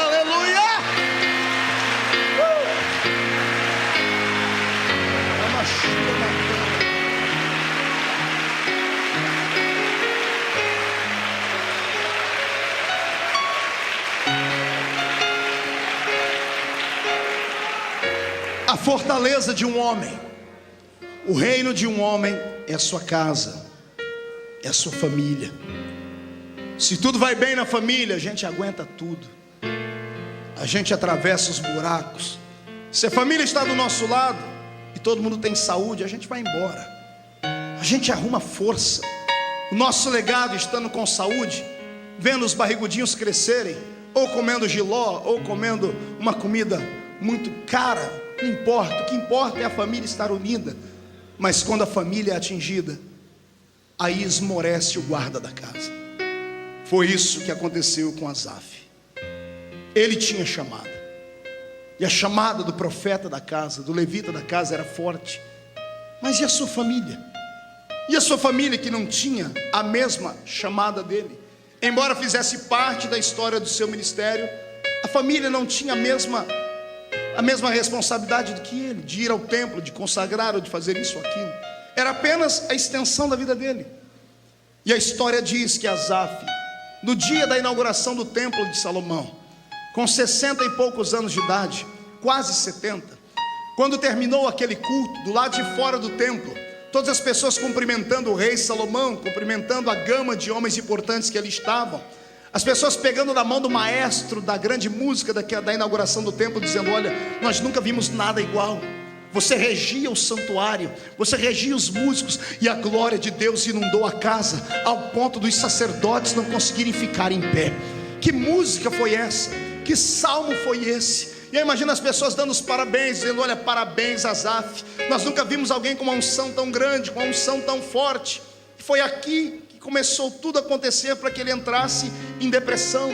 S2: Aleluia! A fortaleza de um homem, o reino de um homem é a sua casa, é a sua família. Se tudo vai bem na família, a gente aguenta tudo, a gente atravessa os buracos. Se a família está do nosso lado e todo mundo tem saúde, a gente vai embora, a gente arruma força. O nosso legado estando com saúde, vendo os barrigudinhos crescerem, ou comendo jiló, ou comendo uma comida muito cara, não importa, o que importa é a família estar unida. Mas quando a família é atingida, aí esmorece o guarda da casa. Foi isso que aconteceu com Asaf. Ele tinha chamada, e a chamada do profeta da casa, do levita da casa era forte. Mas e a sua família? E a sua família que não tinha a mesma chamada dele? Embora fizesse parte da história do seu ministério, a família não tinha a mesma responsabilidade do que ele, de ir ao templo, de consagrar ou de fazer isso ou aquilo. Era apenas a extensão da vida dele. E a história diz que Asaf, no dia da inauguração do templo de Salomão, com 60 e poucos anos de idade, quase 70, quando terminou aquele culto, do lado de fora do templo, todas as pessoas cumprimentando o rei Salomão, cumprimentando a gama de homens importantes que ali estavam, as pessoas pegando na mão do maestro da grande música da inauguração do templo, dizendo: olha, nós nunca vimos nada igual. Você regia o santuário, você regia os músicos, e a glória de Deus inundou a casa, ao ponto dos sacerdotes não conseguirem ficar em pé. Que música foi essa? Que salmo foi esse? E aí imagina as pessoas dando os parabéns, dizendo: olha, parabéns Asaf, nós nunca vimos alguém com uma unção tão grande, com uma unção tão forte. E foi aqui que começou tudo a acontecer para que ele entrasse em depressão.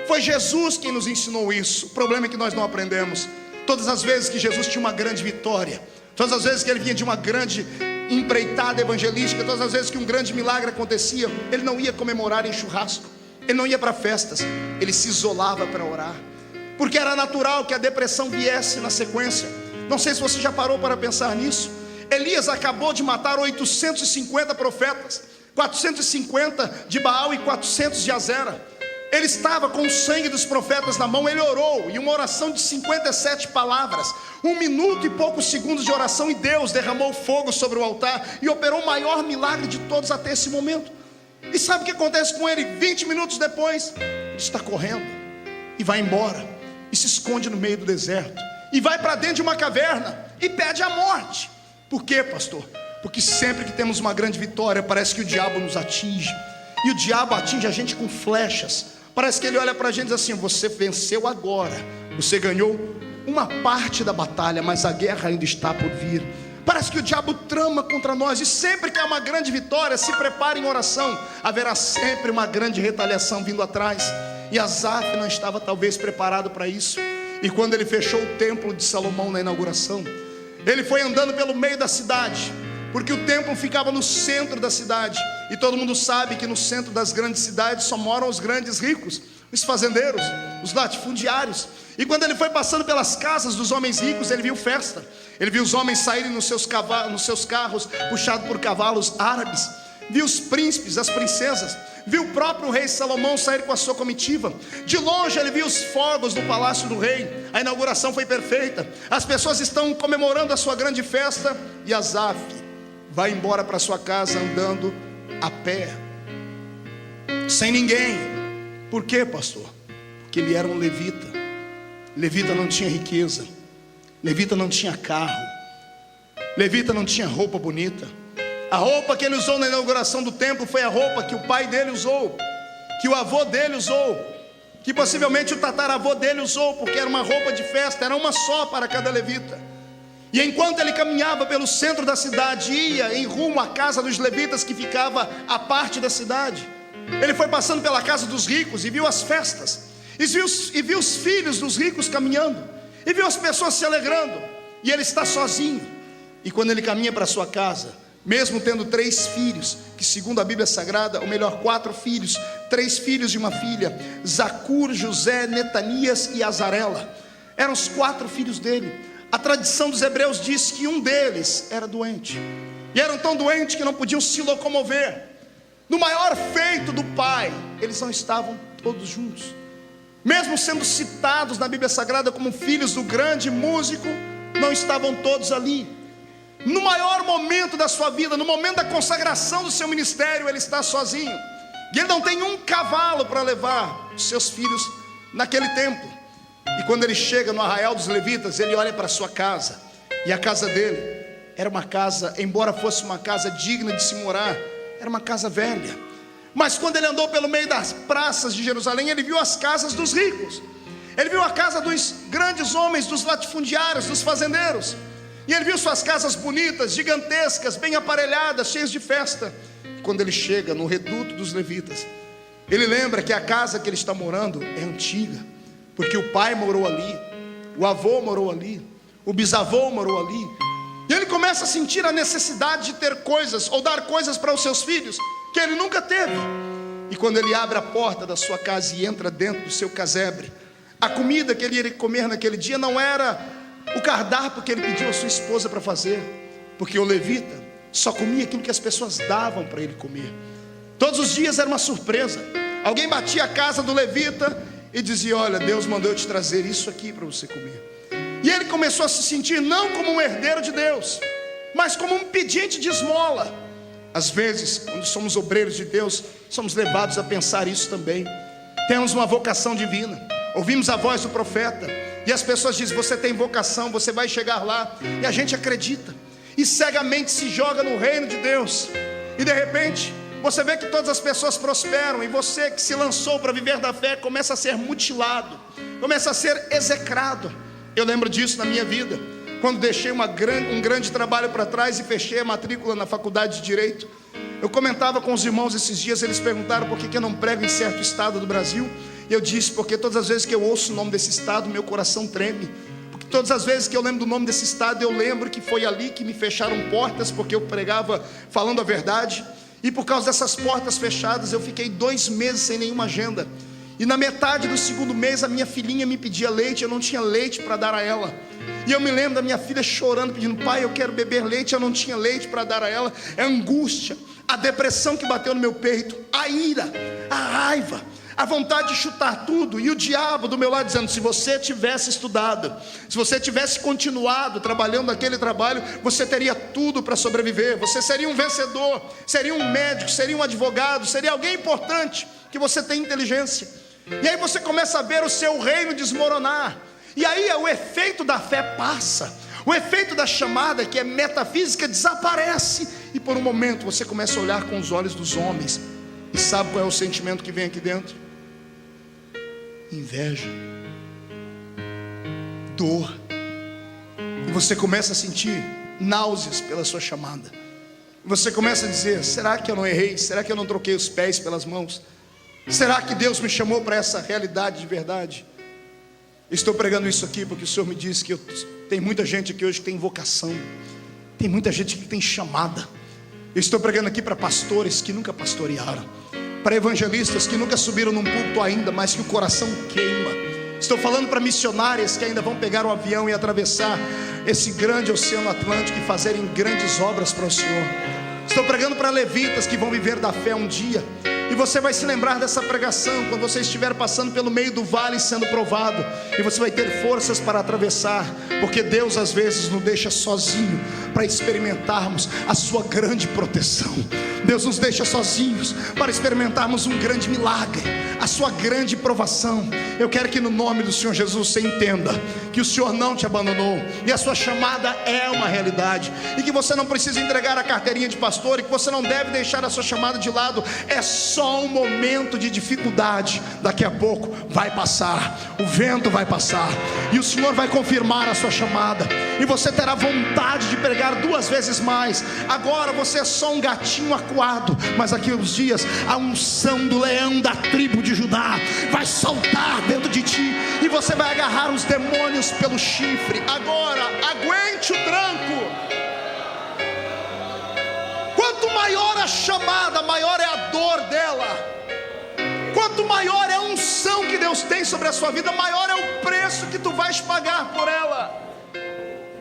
S2: Foi Jesus quem nos ensinou isso. O problema é que nós não aprendemos. Todas as vezes que Jesus tinha uma grande vitória, todas as vezes que ele vinha de uma grande empreitada evangelística, todas as vezes que um grande milagre acontecia, ele não ia comemorar em churrasco, ele não ia para festas, ele se isolava para orar, porque era natural que a depressão viesse na sequência. Não sei se você já parou para pensar nisso. Elias acabou de matar 850 profetas, 450 de Baal e 400 de Azera. Ele estava com o sangue dos profetas na mão. Ele orou, e uma oração de 57 palavras, 1 minuto e poucos segundos de oração, e Deus derramou fogo sobre o altar e operou o maior milagre de todos até esse momento. E sabe o que acontece com ele? 20 minutos depois, ele está correndo e vai embora, e se esconde no meio do deserto, e vai para dentro de uma caverna e pede a morte. Por quê, pastor? Porque sempre que temos uma grande vitória, parece que o diabo nos atinge, e o diabo atinge a gente com flechas. Parece que ele olha para a gente e diz assim: você venceu agora, você ganhou uma parte da batalha, mas a guerra ainda está por vir. Parece que o diabo trama contra nós, e sempre que há uma grande vitória, se prepare em oração, haverá sempre uma grande retaliação vindo atrás. E Asaf não estava talvez preparado para isso. E quando ele fechou o templo de Salomão na inauguração, ele foi andando pelo meio da cidade, porque o templo ficava no centro da cidade, e todo mundo sabe que no centro das grandes cidades só moram os grandes ricos, os fazendeiros, os latifundiários. E quando ele foi passando pelas casas dos homens ricos, ele viu festa. Ele viu os homens saírem nos seus carros, puxados por cavalos árabes. Viu os príncipes, as princesas. Viu o próprio rei Salomão sair com a sua comitiva. De longe ele viu os fogos no palácio do rei. A inauguração foi perfeita. As pessoas estão comemorando a sua grande festa, e Asaf vai embora para sua casa andando a pé, sem ninguém. Por quê, pastor? Porque ele era um levita. Levita não tinha riqueza, levita não tinha carro, levita não tinha roupa bonita. A roupa que ele usou na inauguração do templo foi a roupa que o pai dele usou, que o avô dele usou, que possivelmente o tataravô dele usou, porque era uma roupa de festa, era uma só para cada levita. E enquanto ele caminhava pelo centro da cidade, ia em rumo à casa dos levitas, que ficava à parte da cidade, Ele foi passando pela casa dos ricos e viu as festas, e viu os filhos dos ricos caminhando, e viu as pessoas se alegrando, e ele está sozinho. E quando ele caminha para sua casa, mesmo tendo 3 filhos, que segundo a Bíblia Sagrada, ou melhor, 4 filhos, 3 filhos e uma filha, Zacur, José, Netanias e Azarela, eram os 4 filhos dele. A tradição dos hebreus diz que um deles era doente, e eram tão doentes que não podiam se locomover. No maior feito do pai, eles não estavam todos juntos, mesmo sendo citados na Bíblia Sagrada como filhos do grande músico, não estavam todos ali. No maior momento da sua vida, no momento da consagração do seu ministério, ele está sozinho, e ele não tem um cavalo para levar os seus filhos naquele tempo. E quando ele chega no arraial dos levitas, ele olha para a sua casa, e a casa dele era uma casa, embora fosse uma casa digna de se morar, era uma casa velha. Mas quando ele andou pelo meio das praças de Jerusalém, ele viu as casas dos ricos, ele viu a casa dos grandes homens, dos latifundiários, dos fazendeiros, e ele viu suas casas bonitas, gigantescas, bem aparelhadas, cheias de festa. Quando ele chega no reduto dos levitas, ele lembra que a casa que ele está morando é antiga, porque o pai morou ali, o avô morou ali, o bisavô morou ali. E ele começa a sentir a necessidade de ter coisas, ou dar coisas para os seus filhos, que ele nunca teve. E quando ele abre a porta da sua casa e entra dentro do seu casebre, a comida que ele iria comer naquele dia não era o cardápio que ele pediu à sua esposa para fazer, porque o levita só comia aquilo que as pessoas davam para ele comer. Todos os dias era uma surpresa. Alguém batia a casa do levita e dizia: olha, Deus mandou eu te trazer isso aqui para você comer. E ele começou a se sentir não como um herdeiro de Deus, mas como um pedinte de esmola. Às vezes, quando somos obreiros de Deus, somos levados a pensar isso também. Temos uma vocação divina, ouvimos a voz do profeta, e as pessoas dizem: você tem vocação, você vai chegar lá. E a gente acredita, e cegamente se joga no reino de Deus. E de repente, você vê que todas as pessoas prosperam, e você que se lançou para viver da fé, começa a ser mutilado, começa a ser execrado. Eu lembro disso na minha vida, quando deixei um grande trabalho para trás e fechei a matrícula na faculdade de Direito. Eu comentava com os irmãos esses dias, eles perguntaram por que eu não prego em certo estado do Brasil. E eu disse: porque todas as vezes que eu ouço o nome desse estado, meu coração treme. Porque todas as vezes que eu lembro do nome desse estado, eu lembro que foi ali que me fecharam portas, porque eu pregava falando a verdade. E por causa dessas portas fechadas, eu fiquei 2 meses sem nenhuma agenda. E na metade do 2º mês, a minha filhinha me pedia leite, eu não tinha leite para dar a ela. E eu me lembro da minha filha chorando, pedindo: pai, eu quero beber leite, eu não tinha leite para dar a ela. É a angústia, a depressão que bateu no meu peito, a ira, a raiva, a vontade de chutar tudo. E o diabo do meu lado dizendo: se você tivesse estudado, se você tivesse continuado trabalhando naquele trabalho, você teria tudo para sobreviver, você seria um vencedor, seria um médico, seria um advogado, seria alguém importante, que você tem inteligência. E aí você começa a ver o seu reino desmoronar. E aí o efeito da fé passa, o efeito da chamada, que é metafísica, desaparece. E por um momento você começa a olhar com os olhos dos homens. E sabe qual é o sentimento que vem aqui dentro? Inveja, dor. E você começa a sentir náuseas pela sua chamada. Você começa a dizer: será que eu não errei? Será que eu não troquei os pés pelas mãos? Será que Deus me chamou para essa realidade de verdade? Estou pregando isso aqui porque o Senhor me disse que tem muita gente aqui hoje que tem vocação, tem muita gente que tem chamada. Eu estou pregando aqui para pastores que nunca pastorearam, para evangelistas que nunca subiram num púlpito ainda, mas que o coração queima. Estou falando para missionárias que ainda vão pegar o avião e atravessar esse grande oceano Atlântico e fazerem grandes obras para o Senhor. Estou pregando para levitas que vão viver da fé um dia. E você vai se lembrar dessa pregação quando você estiver passando pelo meio do vale sendo provado, e você vai ter forças para atravessar, porque Deus às vezes nos deixa sozinho para experimentarmos a sua grande proteção. Deus nos deixa sozinhos para experimentarmos um grande milagre, a sua grande provação. Eu quero que no nome do Senhor Jesus você entenda que o Senhor não te abandonou, e a sua chamada é uma realidade, e que você não precisa entregar a carteirinha de pastor, e que você não deve deixar a sua chamada de lado. É só um momento de dificuldade, daqui a pouco vai passar, o vento vai passar, e o Senhor vai confirmar a sua chamada, e você terá vontade de pregar 2 vezes mais. Agora você é só um gatinho acuado, mas aqui uns dias a unção do leão da tribo de Judá vai saltar dentro de ti, e você vai agarrar os demônios pelo chifre. Agora, aguente o tranco. Quanto maior a chamada, maior é a dor dela. Quanto maior é a unção que Deus tem sobre a sua vida, maior é o preço que tu vais pagar por ela.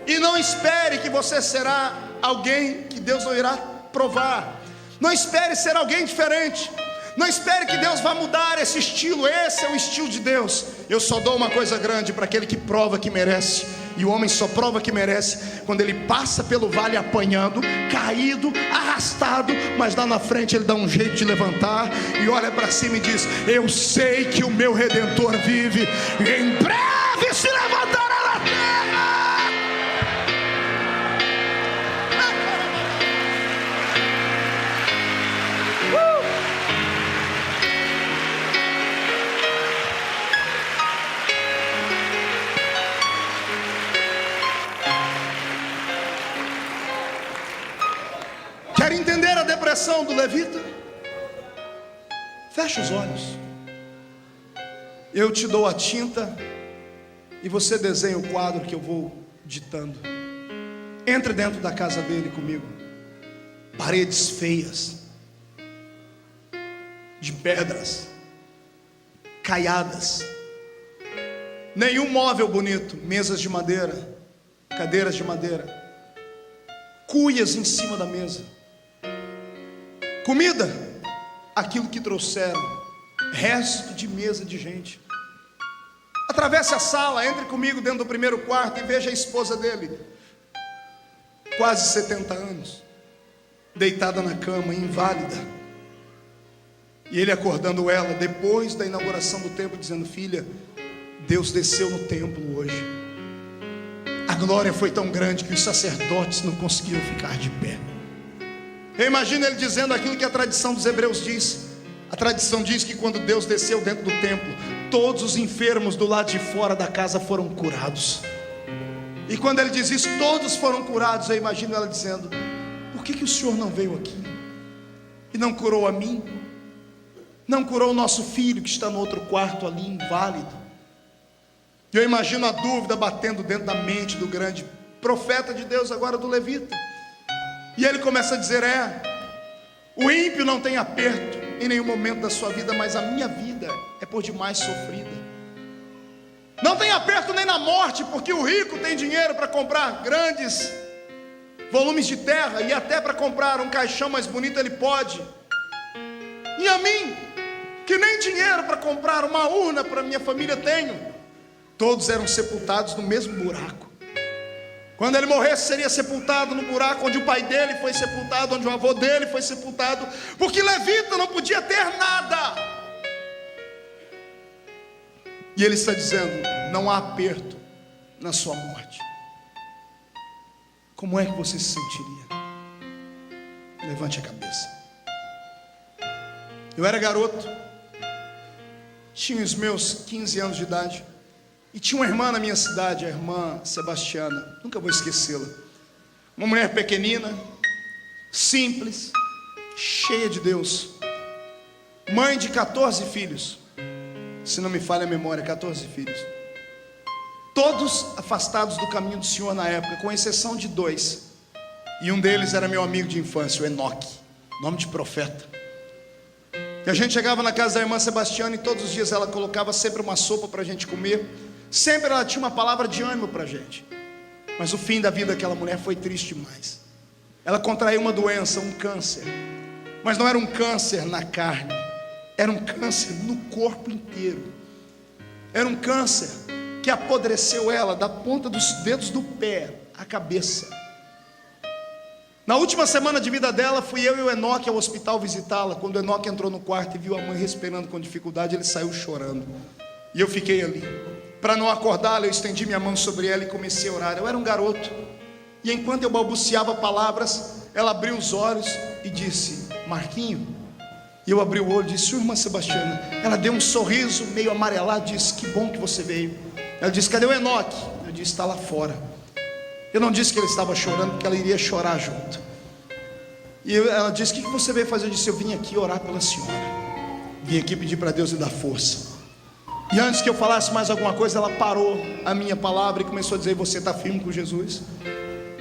S2: E não espere que você será alguém que Deus não irá provar. Não espere ser alguém diferente. Não espere que Deus vá mudar esse estilo. Esse é o estilo de Deus. Eu só dou uma coisa grande para aquele que prova que merece. E o homem só prova que merece quando ele passa pelo vale apanhando, caído, arrastado, mas lá na frente ele dá um jeito de levantar e olha para cima e diz: eu sei que o meu Redentor vive, e em breve se levantará na terra. Quer entender a depressão do levita? Feche os olhos. Eu te dou a tinta e você desenha o quadro que eu vou ditando. Entre dentro da casa dele comigo. Paredes feias, de pedras, caiadas, nenhum móvel bonito, mesas de madeira, cadeiras de madeira, cuias em cima da mesa. Comida, aquilo que trouxeram, resto de mesa de gente. Atravesse a sala, entre comigo dentro do primeiro quarto e veja a esposa dele, quase 70 anos, deitada na cama, inválida. E ele acordando ela, depois da inauguração do templo, dizendo: filha, Deus desceu no templo hoje. A glória foi tão grande que os sacerdotes não conseguiram ficar de pé. Eu imagino ele dizendo aquilo que a tradição dos hebreus diz. A tradição diz que quando Deus desceu dentro do templo, todos os enfermos do lado de fora da casa foram curados. E quando ele diz isso, todos foram curados. Eu imagino ela dizendo: por que o Senhor não veio aqui e não curou a mim? Não curou o nosso filho que está no outro quarto ali, inválido? E eu imagino a dúvida batendo dentro da mente do grande profeta de Deus, agora do levita. E ele começa a dizer: o ímpio não tem aperto em nenhum momento da sua vida, mas a minha vida é por demais sofrida. Não tem aperto nem na morte, porque o rico tem dinheiro para comprar grandes volumes de terra, e até para comprar um caixão mais bonito ele pode. E a mim, que nem dinheiro para comprar uma urna para minha família tenho. Todos eram sepultados no mesmo buraco. Quando ele morresse, seria sepultado no buraco onde o pai dele foi sepultado, onde o avô dele foi sepultado, porque levita não podia ter nada. E ele está dizendo: não há aperto na sua morte. Como é que você se sentiria? Levante a cabeça. Eu era garoto, tinha os meus 15 anos de idade, e tinha uma irmã na minha cidade, a irmã Sebastiana, nunca vou esquecê-la. Uma mulher pequenina, simples, cheia de Deus, mãe de 14 filhos, se não me falha a memória, 14 filhos, todos afastados do caminho do Senhor na época, com exceção de 2, e um deles era meu amigo de infância, o Enoque, nome de profeta. E a gente chegava na casa da irmã Sebastiana e todos os dias ela colocava sempre uma sopa para a gente comer. Sempre ela tinha uma palavra de ânimo para a gente. Mas o fim da vida daquela mulher foi triste demais. Ela contraiu uma doença, um câncer. Mas não era um câncer na carne, era um câncer no corpo inteiro. Era um câncer que apodreceu ela da ponta dos dedos do pé à cabeça. Na última semana de vida dela, fui eu e o Enoque ao hospital visitá-la. Quando o Enoque entrou no quarto e viu a mãe respirando com dificuldade, ele saiu chorando. E eu fiquei ali. Para não acordá-la, eu estendi minha mão sobre ela e comecei a orar. Eu era um garoto. E enquanto eu balbuciava palavras, ela abriu os olhos e disse: Marquinho. E eu abri o olho e disse: irmã Sebastiana. Ela deu um sorriso meio amarelado e disse: que bom que você veio. Ela disse: cadê o Enoque? Eu disse: está lá fora. Eu não disse que ele estava chorando, porque ela iria chorar junto. E ela disse: o que você veio fazer? Eu disse: eu vim aqui orar pela senhora, vim aqui pedir para Deus lhe dar força. E antes que eu falasse mais alguma coisa, ela parou a minha palavra e começou a dizer: você está firme com Jesus?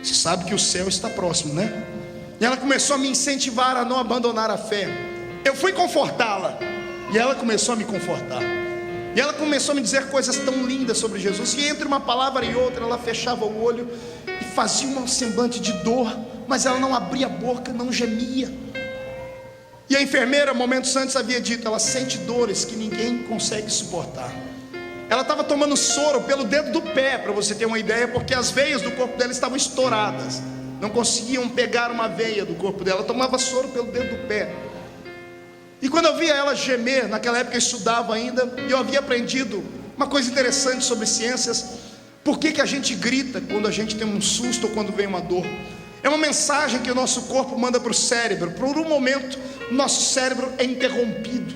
S2: Você sabe que o céu está próximo, né? E ela começou a me incentivar a não abandonar a fé. Eu fui confortá-la, e ela começou a me confortar. E ela começou a me dizer coisas tão lindas sobre Jesus, e entre uma palavra e outra ela fechava o olho e fazia um semblante de dor, mas ela não abria a boca, não gemia. E a enfermeira, momentos antes, havia dito: ela sente dores que ninguém consegue suportar. Ela estava tomando soro pelo dedo do pé, para você ter uma ideia, porque as veias do corpo dela estavam estouradas, não conseguiam pegar uma veia do corpo dela. Ela tomava soro pelo dedo do pé. E quando eu via ela gemer, naquela época eu estudava ainda, e eu havia aprendido uma coisa interessante sobre ciências. Por que a gente grita quando a gente tem um susto ou quando vem uma dor? É uma mensagem que o nosso corpo manda para o cérebro. Por um momento, o nosso cérebro é interrompido.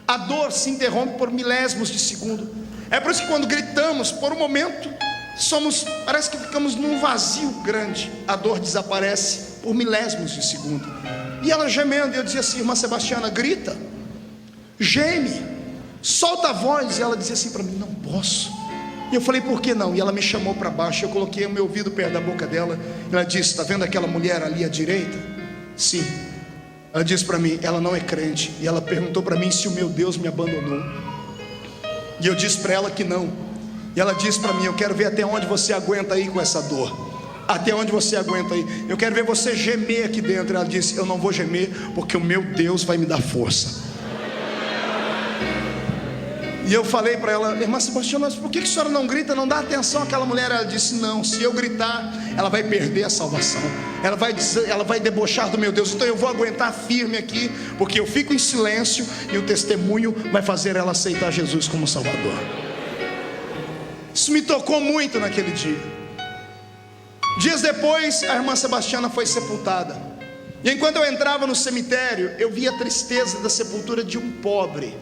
S2: A dor se interrompe por milésimos de segundo. É por isso que quando gritamos, por um momento, parece que ficamos num vazio grande. A dor desaparece por milésimos de segundo. E ela gemendo, e eu dizia assim: irmã Sebastiana, grita, geme, solta a voz. E ela dizia assim para mim: não posso. E eu falei: por que não? E ela me chamou para baixo. Eu coloquei o meu ouvido perto da boca dela. Ela disse: está vendo aquela mulher ali à direita? Sim. Ela disse para mim: ela não é crente. E ela perguntou para mim se o meu Deus me abandonou. E eu disse para ela que não. E ela disse para mim: eu quero ver até onde você aguenta aí com essa dor. Até onde você aguenta aí? Eu quero ver você gemer aqui dentro. Ela disse: eu não vou gemer, porque o meu Deus vai me dar força. E eu falei para ela: irmã Sebastiana, por que a senhora não grita, não dá atenção àquela mulher? Ela disse: não, se eu gritar, ela vai perder a salvação, ela vai debochar do meu Deus. Então eu vou aguentar firme aqui, porque eu fico em silêncio, e o testemunho vai fazer ela aceitar Jesus como Salvador. Isso me tocou muito naquele dia. Dias depois, a irmã Sebastiana foi sepultada. E enquanto eu entrava no cemitério, eu via a tristeza da sepultura de um pobre.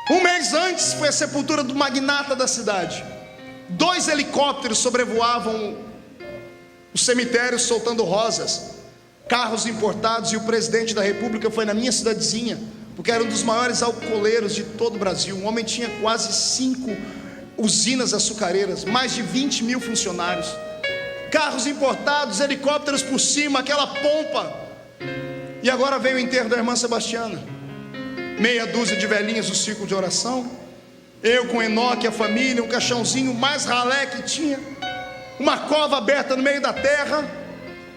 S2: Um mês antes foi a sepultura do magnata da cidade. 2 helicópteros sobrevoavam o cemitério soltando rosas, carros importados, e o presidente da república foi na minha cidadezinha, porque era um dos maiores alcooleiros de todo o Brasil. Um homem tinha quase 5 usinas açucareiras, mais de 20 mil funcionários, carros importados, helicópteros por cima, aquela pompa. E agora veio o enterro da irmã Sebastiana. Meia dúzia de velhinhas no círculo de oração, eu com Enoque, a família, um caixãozinho mais ralé que tinha, uma cova aberta no meio da terra.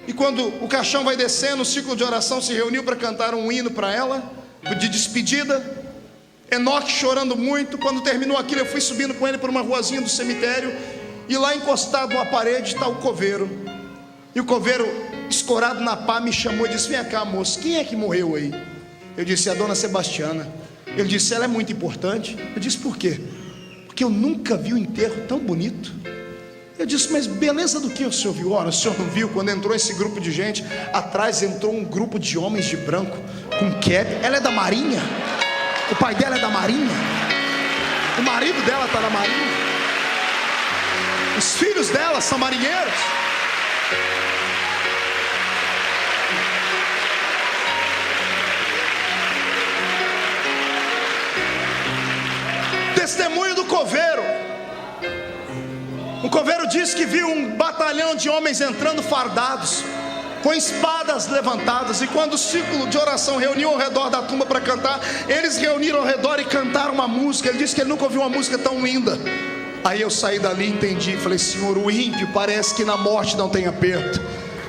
S2: E quando o caixão vai descendo, o círculo de oração se reuniu para cantar um hino para ela, de despedida. Enoque chorando muito. Quando terminou aquilo, eu fui subindo com ele por uma ruazinha do cemitério, e lá encostado numa parede está o coveiro. E o coveiro, escorado na pá, me chamou e disse: vem cá, moço, quem é que morreu aí? Eu disse: a dona Sebastiana. Ele disse: ela é muito importante. Eu disse: por quê? Porque eu nunca vi um enterro tão bonito. Eu disse: mas beleza do que o senhor viu? Ora, o senhor não viu? Quando entrou esse grupo de gente, atrás entrou um grupo de homens de branco, com cap. Ela é da marinha. O pai dela é da marinha. O marido dela está na marinha. Os filhos dela são marinheiros. Testemunho do coveiro. O coveiro disse que viu um batalhão de homens entrando fardados, com espadas levantadas. E quando o círculo de oração reuniu ao redor da tumba para cantar, eles reuniram ao redor e cantaram uma música. Ele disse que ele nunca ouviu uma música tão linda. Aí eu saí dali e entendi. Falei: Senhor, o ímpio parece que na morte não tem aperto,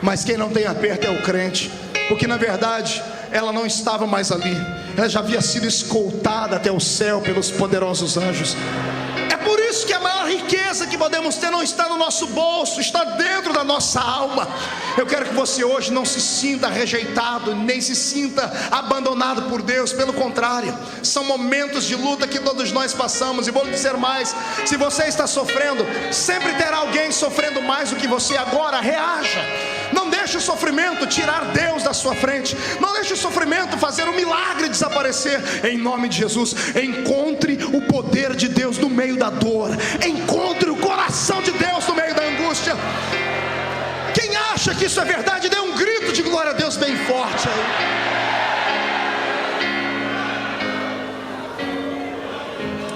S2: mas quem não tem aperto é o crente. Porque na verdade ela não estava mais ali, ela já havia sido escoltada até o céu pelos poderosos anjos. É por isso que a maior riqueza que podemos ter não está no nosso bolso, está dentro da nossa alma. Eu quero que você hoje não se sinta rejeitado, nem se sinta abandonado por Deus. Pelo contrário, são momentos de luta que todos nós passamos. E vou lhe dizer mais: se você está sofrendo, sempre terá alguém sofrendo mais do que você. Agora reaja. Não deixe o sofrimento tirar Deus da sua frente. Não deixe o sofrimento fazer um milagre desaparecer. Em nome de Jesus, encontre o poder de Deus no meio da dor. Encontre o coração de Deus no meio da angústia. Quem acha que isso é verdade, dê um grito de glória. forte aí.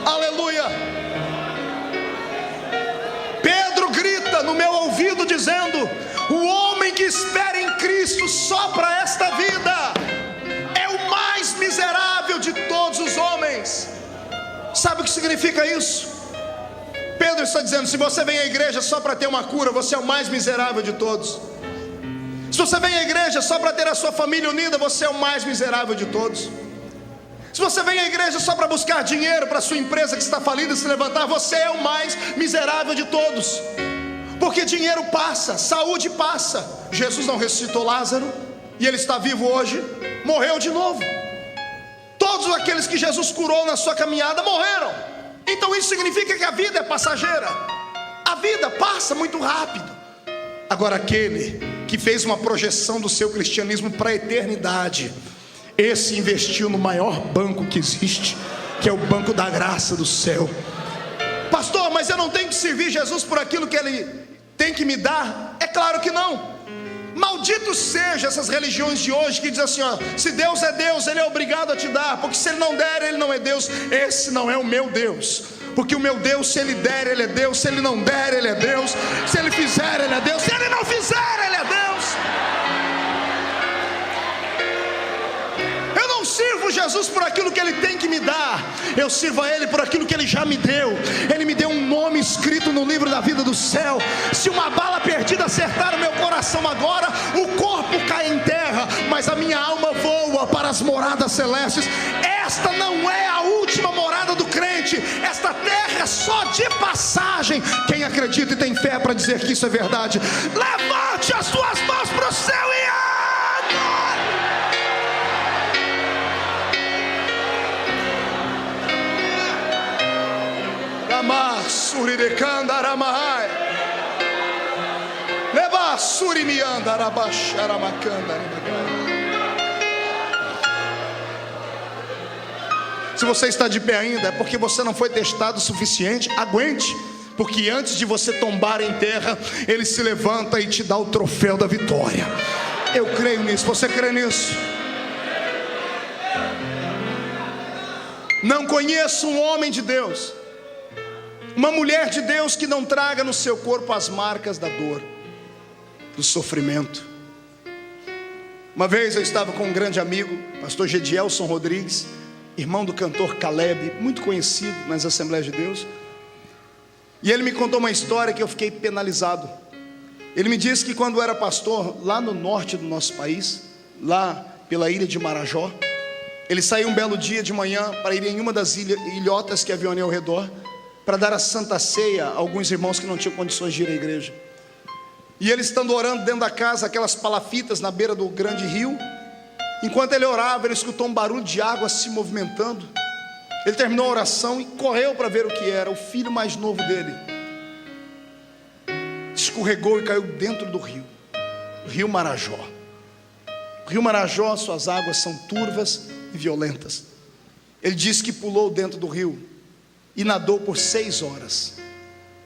S2: Aleluia. Pedro grita no meu ouvido dizendo: o homem que espera em Cristo só para esta vida é o mais miserável de todos os homens. Sabe o que significa isso? Pedro está dizendo: se você vem à igreja só para ter uma cura, você é o mais miserável de todos. Se você vem à igreja só para ter a sua família unida, você é o mais miserável de todos. Se você vem à igreja só para buscar dinheiro para a sua empresa que está falida se levantar, você é o mais miserável de todos. Porque dinheiro passa, saúde passa. Jesus não ressuscitou Lázaro e ele está vivo hoje, morreu de novo. Todos aqueles que Jesus curou na sua caminhada morreram. Então isso significa que a vida é passageira. A vida passa muito rápido. Agora aquele que fez uma projeção do seu cristianismo para a eternidade, esse investiu no maior banco que existe, que é o banco da graça do céu. Pastor, mas eu não tenho que servir Jesus por aquilo que Ele tem que me dar? É claro que não. Malditos sejam essas religiões de hoje que dizem assim, ó, se Deus é Deus, Ele é obrigado a te dar, porque se Ele não der, Ele não é Deus. Esse não é o meu Deus. Porque o meu Deus, se Ele der, Ele é Deus. Se Ele não der, Ele é Deus. Se Ele fizer, Ele é Deus. Se Ele não fizer, Ele é Deus. Eu não sirvo Jesus por aquilo que Ele tem que me dar. Eu sirvo a Ele por aquilo que Ele já me deu. Ele me deu um nome escrito no livro da vida do céu. Se uma bala perdida acertar o meu coração agora, o corpo cai em terra, mas a minha alma voa para as moradas celestes. Esta não é a última morada do crente. Esta terra é só de passagem. Quem acredita e tem fé para dizer que isso é verdade, levante as suas mãos para o céu e adore. Ramasuri de Candaramahai, Levassuri mianda rabacharabacanda. Se você está de pé ainda, é porque você não foi testado o suficiente. Aguente, porque antes de você tombar em terra, Ele se levanta e te dá o troféu da vitória. Eu creio nisso. Você crê nisso? Não conheço um homem de Deus, uma mulher de Deus que não traga no seu corpo as marcas da dor, do sofrimento. Uma vez eu estava com um grande amigo, pastor Gedielson Rodrigues, irmão do cantor Caleb, muito conhecido nas Assembleias de Deus. E ele me contou uma história que eu fiquei penalizado. Ele me disse que quando era pastor lá no norte do nosso país, lá pela ilha de Marajó, ele saiu um belo dia de manhã para ir em uma das ilhotas que haviam ao redor, para dar a santa ceia a alguns irmãos que não tinham condições de ir à igreja. E ele estando orando dentro da casa, aquelas palafitas na beira do grande rio, enquanto ele orava, ele escutou um barulho de água se movimentando. Ele terminou a oração e correu para ver o que era. O filho mais novo dele escorregou e caiu dentro do rio, o rio Marajó. O rio Marajó, suas águas são turvas e violentas. Ele disse que pulou dentro do rio e nadou por 6 horas,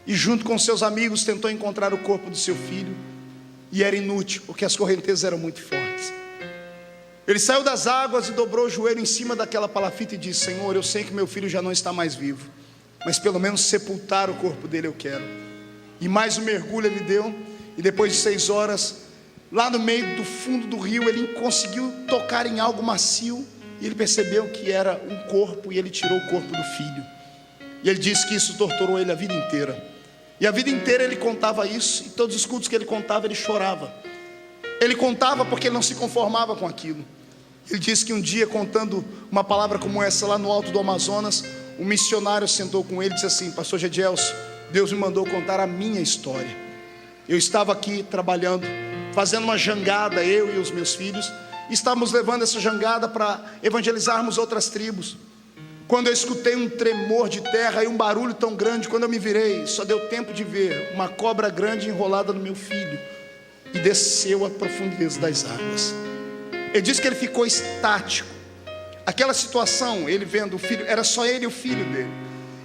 S2: e junto com seus amigos tentou encontrar o corpo do seu filho, e era inútil, porque as correntezas eram muito fortes. Ele saiu das águas e dobrou o joelho em cima daquela palafita e disse: Senhor, eu sei que meu filho já não está mais vivo, mas pelo menos sepultar o corpo dele eu quero. E mais um mergulho ele deu, e depois de 6 horas, lá no meio do fundo do rio, ele conseguiu tocar em algo macio, e ele percebeu que era um corpo, e ele tirou o corpo do filho. E ele disse que isso torturou ele a vida inteira. E a vida inteira ele contava isso, e todos os cultos que ele contava, ele chorava. Ele contava porque ele não se conformava com aquilo. Ele disse que um dia, contando uma palavra como essa lá no alto do Amazonas, um missionário sentou com ele e disse assim: Pastor Gedielson, Deus me mandou contar a minha história. Eu estava aqui trabalhando, fazendo uma jangada, eu e os meus filhos, e estávamos levando essa jangada para evangelizarmos outras tribos, quando eu escutei um tremor de terra e um barulho tão grande. Quando eu me virei, só deu tempo de ver uma cobra grande enrolada no meu filho, e desceu à profundeza das águas. Ele disse que ele ficou estático. Aquela situação, ele vendo o filho, era só ele e o filho dele.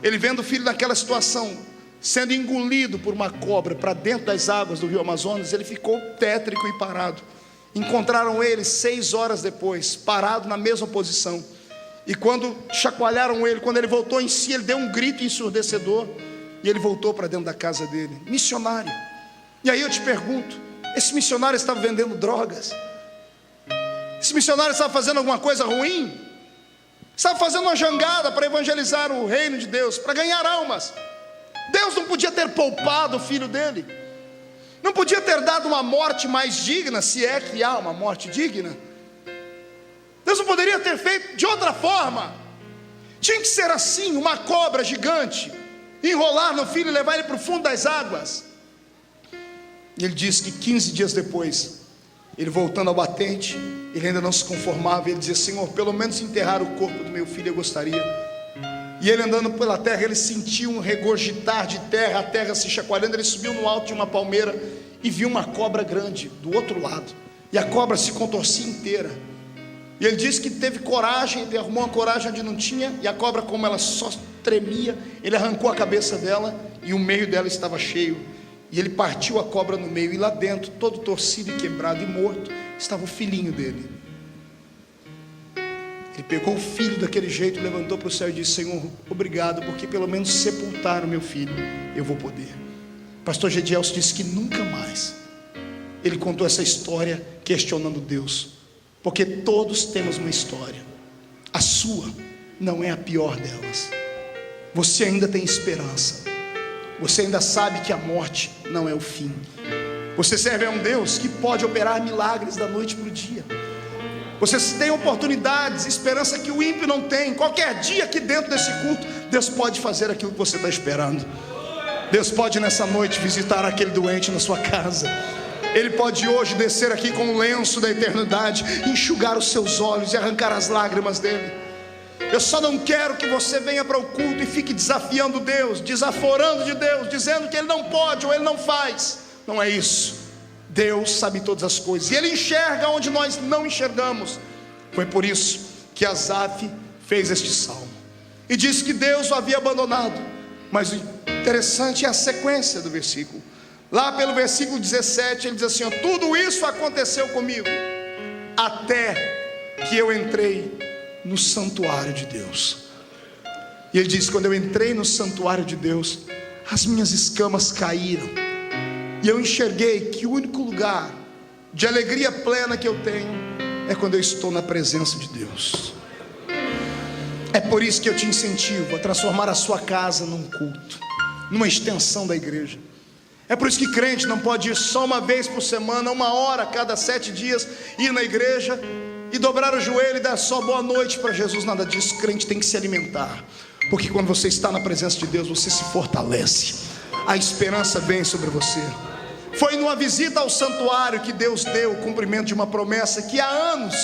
S2: Ele vendo o filho naquela situação, sendo engolido por uma cobra para dentro das águas do rio Amazonas, ele ficou tétrico e parado. Encontraram ele 6 horas depois, parado na mesma posição. E quando chacoalharam ele, quando ele voltou em si, ele deu um grito ensurdecedor. E ele voltou para dentro da casa dele. Missionário. E aí eu te pergunto, esse missionário estava vendendo drogas? Esse missionário estava fazendo alguma coisa ruim? Estava fazendo uma jangada para evangelizar o reino de Deus, para ganhar almas. Deus não podia ter poupado o filho dele. Não podia ter dado uma morte mais digna, se é que há uma morte digna. Deus não poderia ter feito de outra forma. Tinha que ser assim, uma cobra gigante, enrolar no filho e levar ele para o fundo das águas. E ele diz que 15 dias depois, ele voltando ao batente, ele ainda não se conformava. Ele dizia: Senhor, pelo menos enterrar o corpo do meu filho eu gostaria. E ele andando pela terra, ele sentiu um regurgitar de terra, a terra se chacoalhando. Ele subiu no alto de uma palmeira e viu uma cobra grande do outro lado, e a cobra se contorcia inteira. E ele disse que teve coragem, ele arrumou uma coragem onde não tinha, e a cobra, como ela só tremia, ele arrancou a cabeça dela, e o meio dela estava cheio, e ele partiu a cobra no meio, e lá dentro, todo torcido e quebrado e morto, estava o filhinho dele. Ele pegou o filho daquele jeito, levantou para o céu e disse: Senhor, obrigado, porque pelo menos sepultar o meu filho eu vou poder. Pastor Gedielson disse que nunca mais ele contou essa história questionando Deus, porque todos temos uma história. A sua não é a pior delas. Você ainda tem esperança. Você ainda sabe que a morte não é o fim. Você serve a um Deus que pode operar milagres da noite para o dia. Você tem oportunidades, esperança que o ímpio não tem. Qualquer dia aqui dentro desse culto, Deus pode fazer aquilo que você está esperando. Deus pode nessa noite visitar aquele doente na sua casa. Ele pode hoje descer aqui com o lenço da eternidade, enxugar os seus olhos e arrancar as lágrimas dele. Eu só não quero que você venha para o culto e fique desafiando Deus, desaforando de Deus, dizendo que Ele não pode ou Ele não faz. Não é isso. Deus sabe todas as coisas, e Ele enxerga onde nós não enxergamos. Foi por isso que Asaf fez este salmo, e disse que Deus o havia abandonado. Mas o interessante é a sequência do versículo. Lá pelo versículo 17, ele diz assim: ó, tudo isso aconteceu comigo, até que eu entrei no santuário de Deus. E ele diz: quando eu entrei no santuário de Deus, as minhas escamas caíram, e eu enxerguei que o único lugar de alegria plena que eu tenho é quando eu estou na presença de Deus. É por isso que eu te incentivo a transformar a sua casa num culto, numa extensão da igreja. É por isso que crente não pode ir só uma vez por semana, 1 hora a cada 7 dias, ir na igreja e dobrar o joelho e dar só boa noite para Jesus. Nada disso. Crente tem que se alimentar, porque quando você está na presença de Deus, você se fortalece, a esperança vem sobre você. Foi numa visita ao santuário que Deus deu o cumprimento de uma promessa que há anos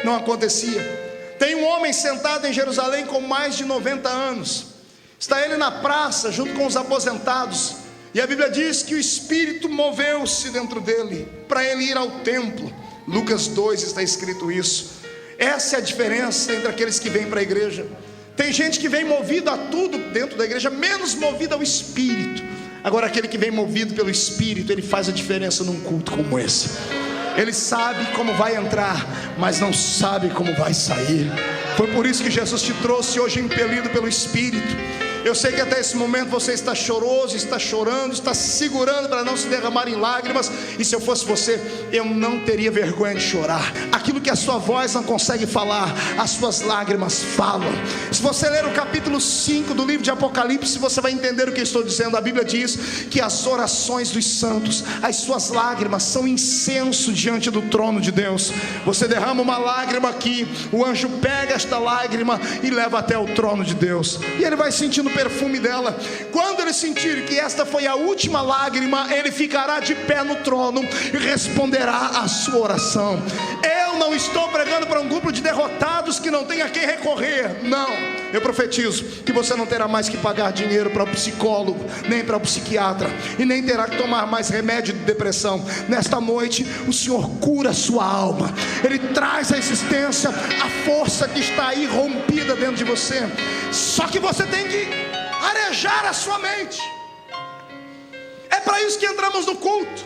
S2: não acontecia. Tem um homem sentado em Jerusalém com mais de 90 anos. Está ele na praça junto com os aposentados, e a Bíblia diz que o Espírito moveu-se dentro dele para ele ir ao templo. Lucas 2 está escrito isso. Essa é a diferença entre aqueles que vêm para a igreja. Tem gente que vem movido a tudo dentro da igreja, menos movido ao Espírito. Agora aquele que vem movido pelo Espírito, ele faz a diferença num culto como esse. Ele sabe como vai entrar, mas não sabe como vai sair. Foi por isso que Jesus te trouxe hoje impelido pelo Espírito. Eu sei que até esse momento você está choroso, está chorando, está se segurando para não se derramar em lágrimas. E se eu fosse você, eu não teria vergonha de chorar. Aquilo que a sua voz não consegue falar, as suas lágrimas falam. Se você ler o capítulo 5 do livro de Apocalipse, você vai entender o que eu estou dizendo. A Bíblia diz que as orações dos santos, as suas lágrimas são incenso diante do trono de Deus. Você derrama uma lágrima aqui, o anjo pega esta lágrima e leva até o trono de Deus, e ele vai sentindo o perfume dela. Quando ele sentir que esta foi a última lágrima, ele ficará de pé no trono e responderá a sua oração. Eu não estou pregando para um grupo de derrotados que não tem a quem recorrer. Não, eu profetizo que você não terá mais que pagar dinheiro para o psicólogo, nem para o psiquiatra, e nem terá que tomar mais remédio de depressão. Nesta noite o Senhor cura a sua alma. Ele traz à existência a força que está aí rompida dentro de você. Só que você tem que arejar a sua mente. É para isso que entramos no culto.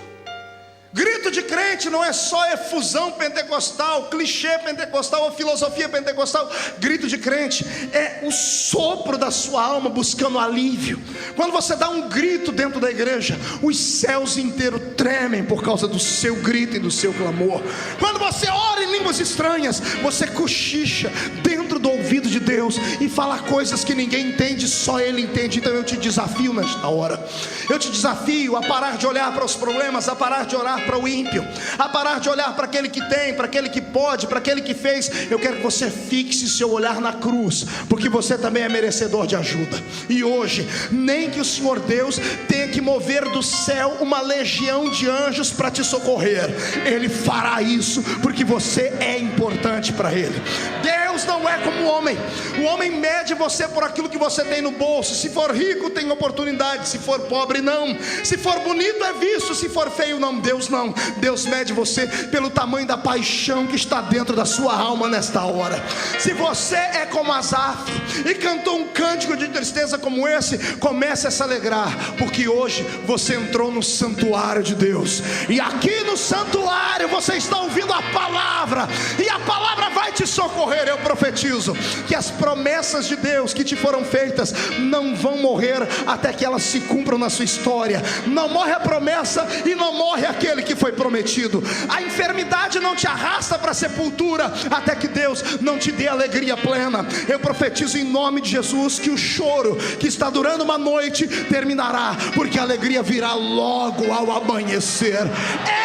S2: Grito de crente não é só efusão pentecostal, clichê pentecostal ou filosofia pentecostal. Grito de crente é o sopro da sua alma buscando alívio. Quando você dá um grito dentro da igreja, os céus inteiros tremem por causa do seu grito e do seu clamor. Quando você ora em línguas estranhas, você cochicha dentro do ouvido de Deus e fala coisas que ninguém entende, só Ele entende. Então eu te desafio nesta hora, eu te desafio a parar de olhar para os problemas, a parar de olhar para o ímpio, a parar de olhar para aquele que tem, para aquele que pode, para aquele que fez. Eu quero que você fixe seu olhar na cruz, porque você também é merecedor de ajuda. E hoje, nem que o Senhor Deus tenha que mover do céu uma legião de anjos para te socorrer, Ele fará isso, porque você é importante para Ele. Deus não é como o homem mede você por aquilo que você tem no bolso. Se for rico tem oportunidade, se for pobre não, se for bonito é visto, se for feio não. Deus não, Deus mede você pelo tamanho da paixão que está dentro da sua alma nesta hora. Se você é como Asaf e cantou um cântico de tristeza como esse, comece a se alegrar, porque hoje você entrou no santuário de Deus, e aqui no santuário você está ouvindo a palavra, e a palavra vai te socorrer. Eu profetizo que as promessas de Deus que te foram feitas não vão morrer até que elas se cumpram na sua história. Não morre a promessa e não morre aquele que foi prometido. A enfermidade não te arrasta para a sepultura até que Deus não te dê alegria plena. Eu profetizo em nome de Jesus que o choro que está durando uma noite terminará, porque a alegria virá logo ao amanhecer.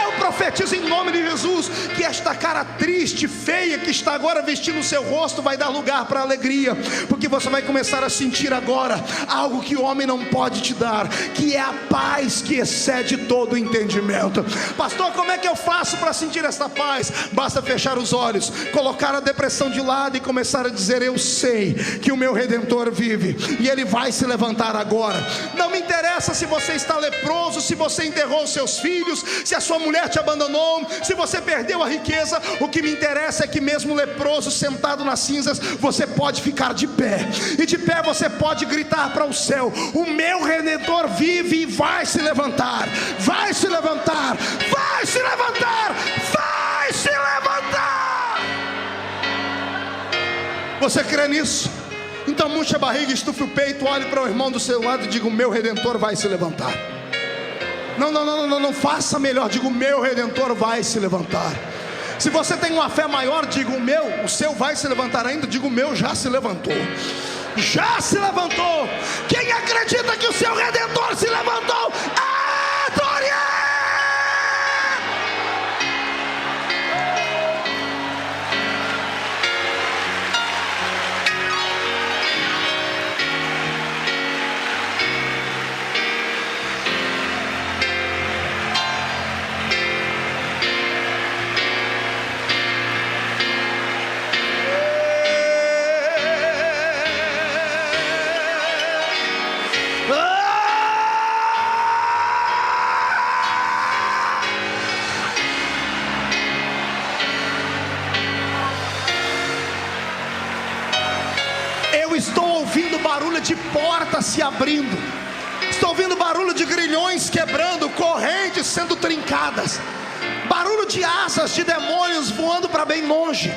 S2: Eu profetizo em nome de Jesus que esta cara triste, feia, que está agora vestindo o seu rosto, vai dar lugar para alegria, porque você vai começar a sentir agora algo que o homem não pode te dar, que é a paz que excede todo o entendimento. Pastor, como é que eu faço para sentir esta paz? Basta fechar os olhos, colocar a depressão de lado e começar a dizer: eu sei que o meu Redentor vive, e Ele vai se levantar agora. Não me interessa se você está leproso, se você enterrou os seus filhos, se a sua mulher te abandonou, se você perdeu a riqueza. O que me interessa é que mesmo leproso, sentado nas cinzas, você pode ficar de pé, e de pé você pode gritar para o céu: o meu Redentor vive e vai se levantar, vai se levantar, vai se levantar, vai se levantar. Você crê nisso? Então murche a barriga, estufe o peito, olhe para o irmão do seu lado e diga: o meu Redentor vai se levantar. Não faça melhor, diga: o meu Redentor vai se levantar. Se você tem uma fé maior, diga: o seu vai se levantar ainda. Diga: o meu já se levantou. Já se levantou. Quem acredita que o seu Redentor se levantou, adore! Estou ouvindo barulho de portas se abrindo, estou ouvindo barulho de grilhões quebrando, correntes sendo trincadas, barulho de asas de demônios voando para bem longe.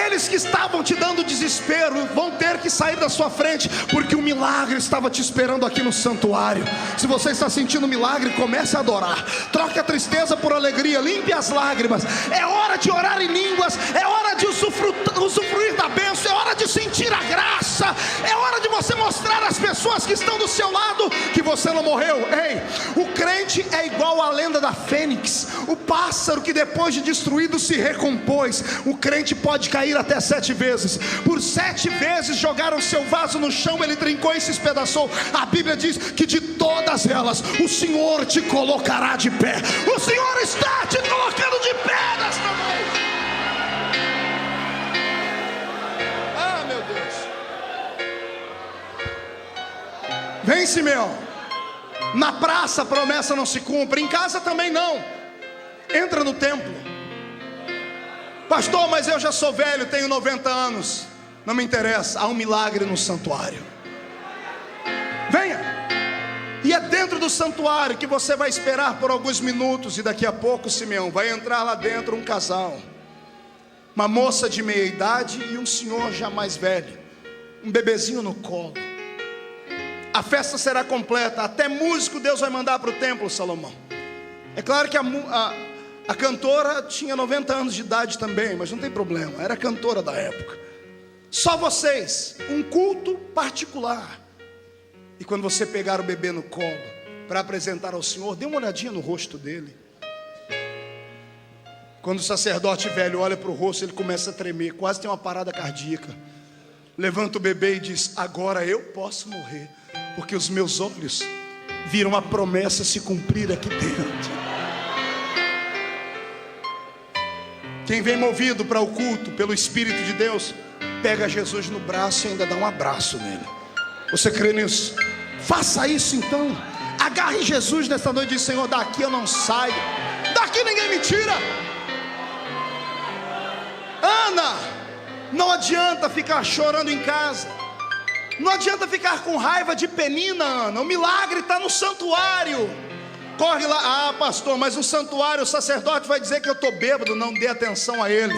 S2: Eles que estavam te dando desespero vão ter que sair da sua frente, porque o milagre estava te esperando aqui no santuário. Se você está sentindo milagre, comece a adorar. Troque a tristeza por alegria, limpe as lágrimas. É hora de orar em línguas, é hora de usufruir da bênção, é hora de sentir a graça, é hora de você mostrar às pessoas que estão do seu lado que você não morreu. Ei, o crente é igual à lenda da fênix, o pássaro que depois de destruído se recompôs. O crente pode cair até 7 vezes. Por 7 vezes jogaram seu vaso no chão, ele trincou e se espedaçou. A Bíblia diz que de todas elas o Senhor te colocará de pé. O Senhor está te colocando de pé nesta noite. Ah, meu Deus. Vem, Simeão. Na praça a promessa não se cumpre, em casa também não. Entra no templo. Pastor, mas eu já sou velho, tenho 90 anos. Não me interessa, há um milagre no santuário. Venha. E é dentro do santuário, que você vai esperar por alguns minutos, e daqui a pouco, Simeão, vai entrar lá dentro um casal, uma moça de meia idade e um senhor já mais velho, um bebezinho no colo. A festa será completa, até músico Deus vai mandar para o templo, Salomão. É claro que a cantora tinha 90 anos de idade também, mas não tem problema, era a cantora da época. Só vocês, um culto particular. E quando você pegar o bebê no colo para apresentar ao Senhor, dê uma olhadinha no rosto dele. Quando o sacerdote velho olha para o rosto, ele começa a tremer, quase tem uma parada cardíaca. Levanta o bebê e diz: agora eu posso morrer, porque os meus olhos viram a promessa se cumprir aqui dentro. Quem vem movido para o culto pelo Espírito de Deus, pega Jesus no braço e ainda dá um abraço nele. Você crê nisso? Faça isso então. Agarre Jesus nesta noite e diz: Senhor, daqui eu não saio, daqui ninguém me tira. Ana, não adianta ficar chorando em casa, não adianta ficar com raiva de Penina, Ana. O milagre está no santuário. Corre lá. Ah, pastor, mas no santuário o sacerdote vai dizer que eu estou bêbado. Não dê atenção a ele.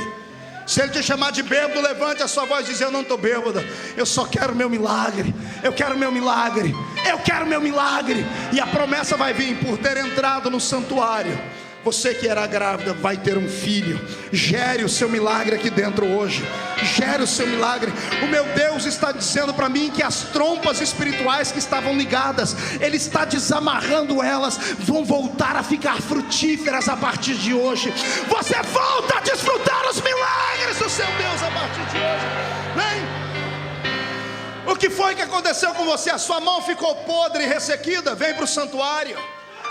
S2: Se ele te chamar de bêbado, levante a sua voz e diz: eu não estou bêbada, eu só quero meu milagre. Eu quero meu milagre, eu quero meu milagre. E a promessa vai vir por ter entrado no santuário. Você que era grávida vai ter um filho. Gere o seu milagre aqui dentro hoje. Gere o seu milagre. O meu Deus está dizendo para mim que as trompas espirituais que estavam ligadas, Ele está desamarrando elas. Vão voltar a ficar frutíferas a partir de hoje. Você volta a desfrutar os milagres do seu Deus a partir de hoje. Vem. O que foi que aconteceu com você? A sua mão ficou podre e ressequida? Vem para o santuário.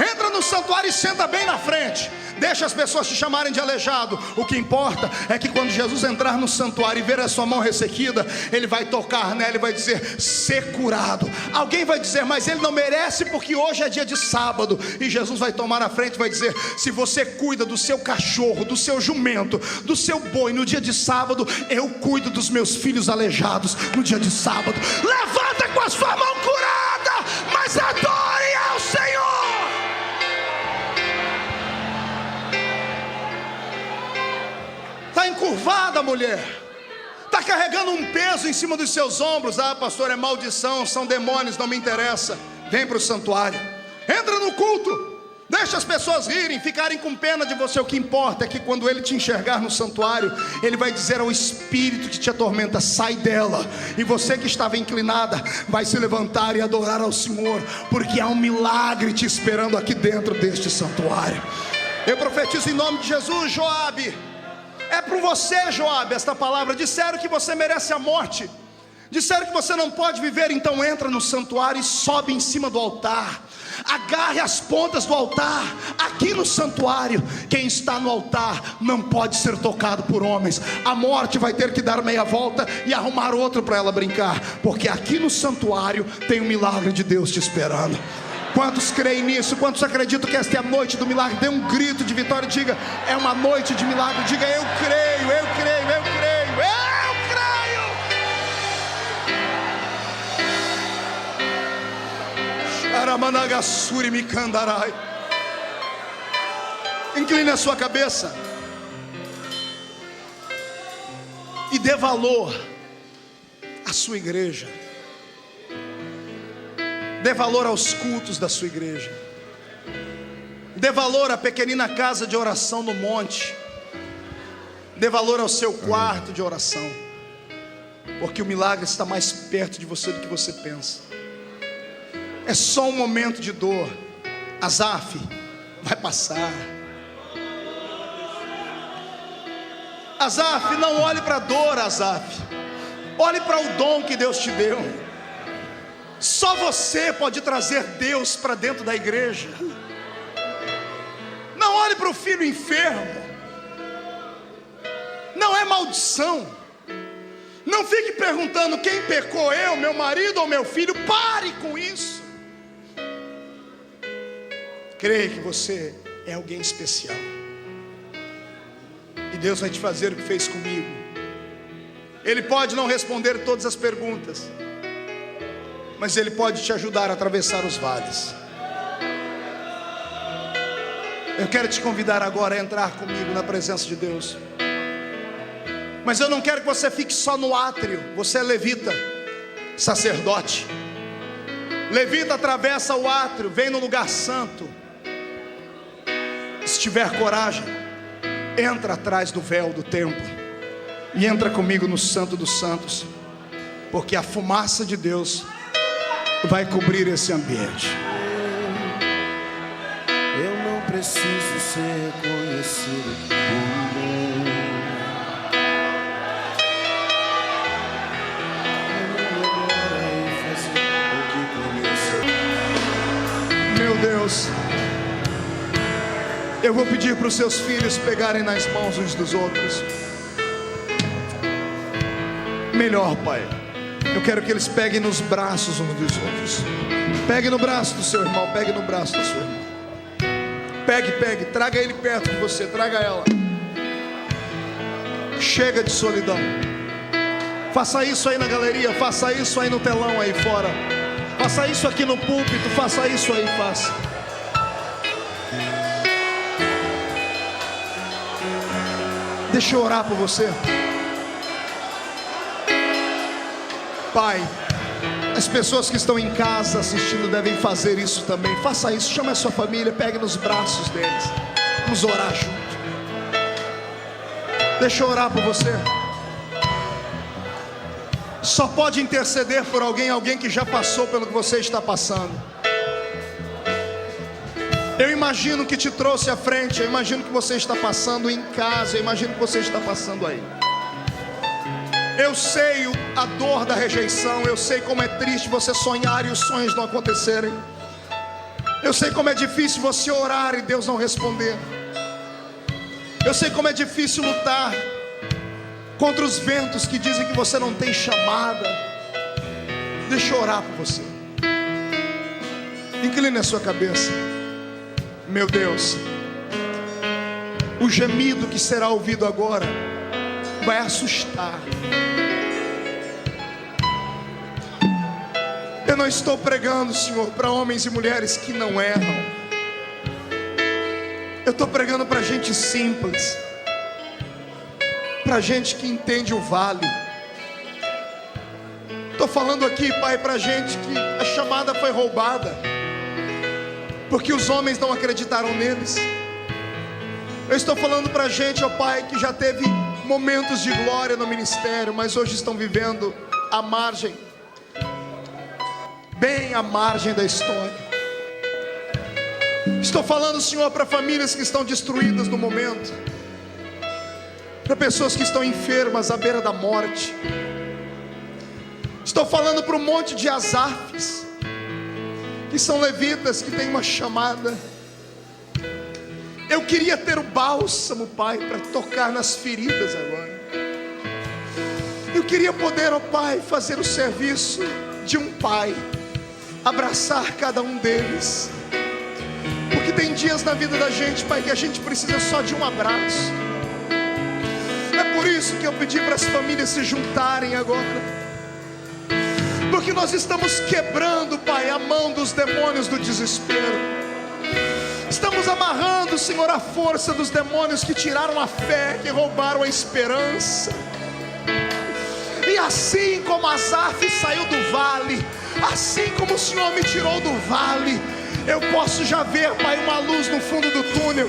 S2: Entra no santuário e senta bem na frente. Deixa as pessoas te chamarem de aleijado. O que importa é que quando Jesus entrar no santuário e ver a sua mão ressequida, Ele vai tocar nela e vai dizer: ser curado. Alguém vai dizer: mas ele não merece porque hoje é dia de sábado. E Jesus vai tomar a frente e vai dizer: se você cuida do seu cachorro, do seu jumento, do seu boi no dia de sábado, eu cuido dos meus filhos aleijados no dia de sábado. Levanta com a sua mão curada, mas adore ao Senhor. Está encurvada, mulher, está carregando um peso em cima dos seus ombros. Ah, pastor, é maldição, são demônios, não me interessa. Vem para o santuário, entra no culto, deixa as pessoas rirem, ficarem com pena de você. O que importa é que quando Ele te enxergar no santuário, Ele vai dizer ao espírito que te atormenta: sai dela. E você que estava inclinada vai se levantar e adorar ao Senhor, porque há um milagre te esperando aqui dentro deste santuário. Eu profetizo em nome de Jesus. Joabe, é para você, Joabe, esta palavra. Disseram que você merece a morte, disseram que você não pode viver. Então entra no santuário e sobe em cima do altar. Agarre as pontas do altar. Aqui no santuário, quem está no altar não pode ser tocado por homens. A morte vai ter que dar meia volta e arrumar outro para ela brincar, porque aqui no santuário tem um milagre de Deus te esperando. Quantos creem nisso? Quantos acreditam que esta é a noite do milagre? Dê um grito de vitória, diga: é uma noite de milagre. Diga: eu creio, eu creio, eu creio, eu creio. Sharamanagassuri mikandarai. Incline a sua cabeça e dê valor à sua igreja. Dê valor aos cultos da sua igreja. Dê valor à pequenina casa de oração no monte. Dê valor ao seu quarto de oração, porque o milagre está mais perto de você do que você pensa. É só um momento de dor. Asaf, vai passar. Asaf, não olhe para a dor, Asaf. Olhe para o dom que Deus te deu. Só você pode trazer Deus para dentro da igreja. Não olhe para o filho enfermo. Não é maldição. Não fique perguntando quem pecou, eu, meu marido ou meu filho. Pare com isso. Creia que você é alguém especial, e Deus vai te fazer o que fez comigo. Ele pode não responder todas as perguntas, mas Ele pode te ajudar a atravessar os vales. Eu quero te convidar agora a entrar comigo na presença de Deus. Mas eu não quero que você fique só no átrio. Você é levita, sacerdote. Levita atravessa o átrio, vem no lugar santo. Se tiver coragem, entra atrás do véu do templo e entra comigo no Santo dos Santos, porque a fumaça de Deus vai cobrir esse ambiente.
S3: Eu não preciso ser conhecido por ninguém.
S2: Meu Deus, eu vou pedir para os seus filhos pegarem nas mãos uns dos outros. Melhor, Pai, eu quero que eles peguem nos braços uns dos outros. Pegue no braço do seu irmão, pegue no braço da sua irmã. Pegue, traga ele perto de você, traga ela. Chega de solidão. Faça isso aí na galeria, faça isso aí no telão aí fora. Faça isso aqui no púlpito, faça isso aí, faça. Deixa eu orar por você. Pai, as pessoas que estão em casa assistindo devem fazer isso também. Faça isso, chame a sua família, pegue nos braços deles. Vamos orar junto. Deixa eu orar por você. Só pode interceder por alguém que já passou pelo que você está passando. Eu imagino que te trouxe à frente. Eu imagino que você está passando em casa. Eu imagino que você está passando aí. Eu sei a dor da rejeição. Eu sei como é triste você sonhar e os sonhos não acontecerem. Eu sei como é difícil você orar e Deus não responder. Eu sei como é difícil lutar contra os ventos que dizem que você não tem chamada. Deixa eu orar por você. Incline a sua cabeça. Meu Deus, o gemido que será ouvido agora vai assustar. Eu não estou pregando, Senhor, para homens e mulheres que não erram. Eu estou pregando para gente simples, para gente que entende o vale. Estou falando aqui, Pai, para gente que a chamada foi roubada, porque os homens não acreditaram neles. Eu estou falando para gente, ó Pai, que já teve momentos de glória no ministério, mas hoje estão vivendo à margem, bem à margem da história. Estou falando, Senhor, para famílias que estão destruídas no momento, para pessoas que estão enfermas à beira da morte. Estou falando para um monte de Asafes, que são levitas, que têm uma chamada. Eu queria ter o bálsamo, Pai, para tocar nas feridas agora. Eu queria poder, ó Pai, fazer o serviço de um pai, abraçar cada um deles. Porque tem dias na vida da gente, Pai, que a gente precisa só de um abraço. É por isso que eu pedi para as famílias se juntarem agora, porque nós estamos quebrando, Pai, a mão dos demônios do desespero. Estamos amarrando, Senhor, a força dos demônios que tiraram a fé, que roubaram a esperança. E assim como Asaf saiu do vale, assim como o Senhor me tirou do vale, eu posso já ver, Pai, uma luz no fundo do túnel.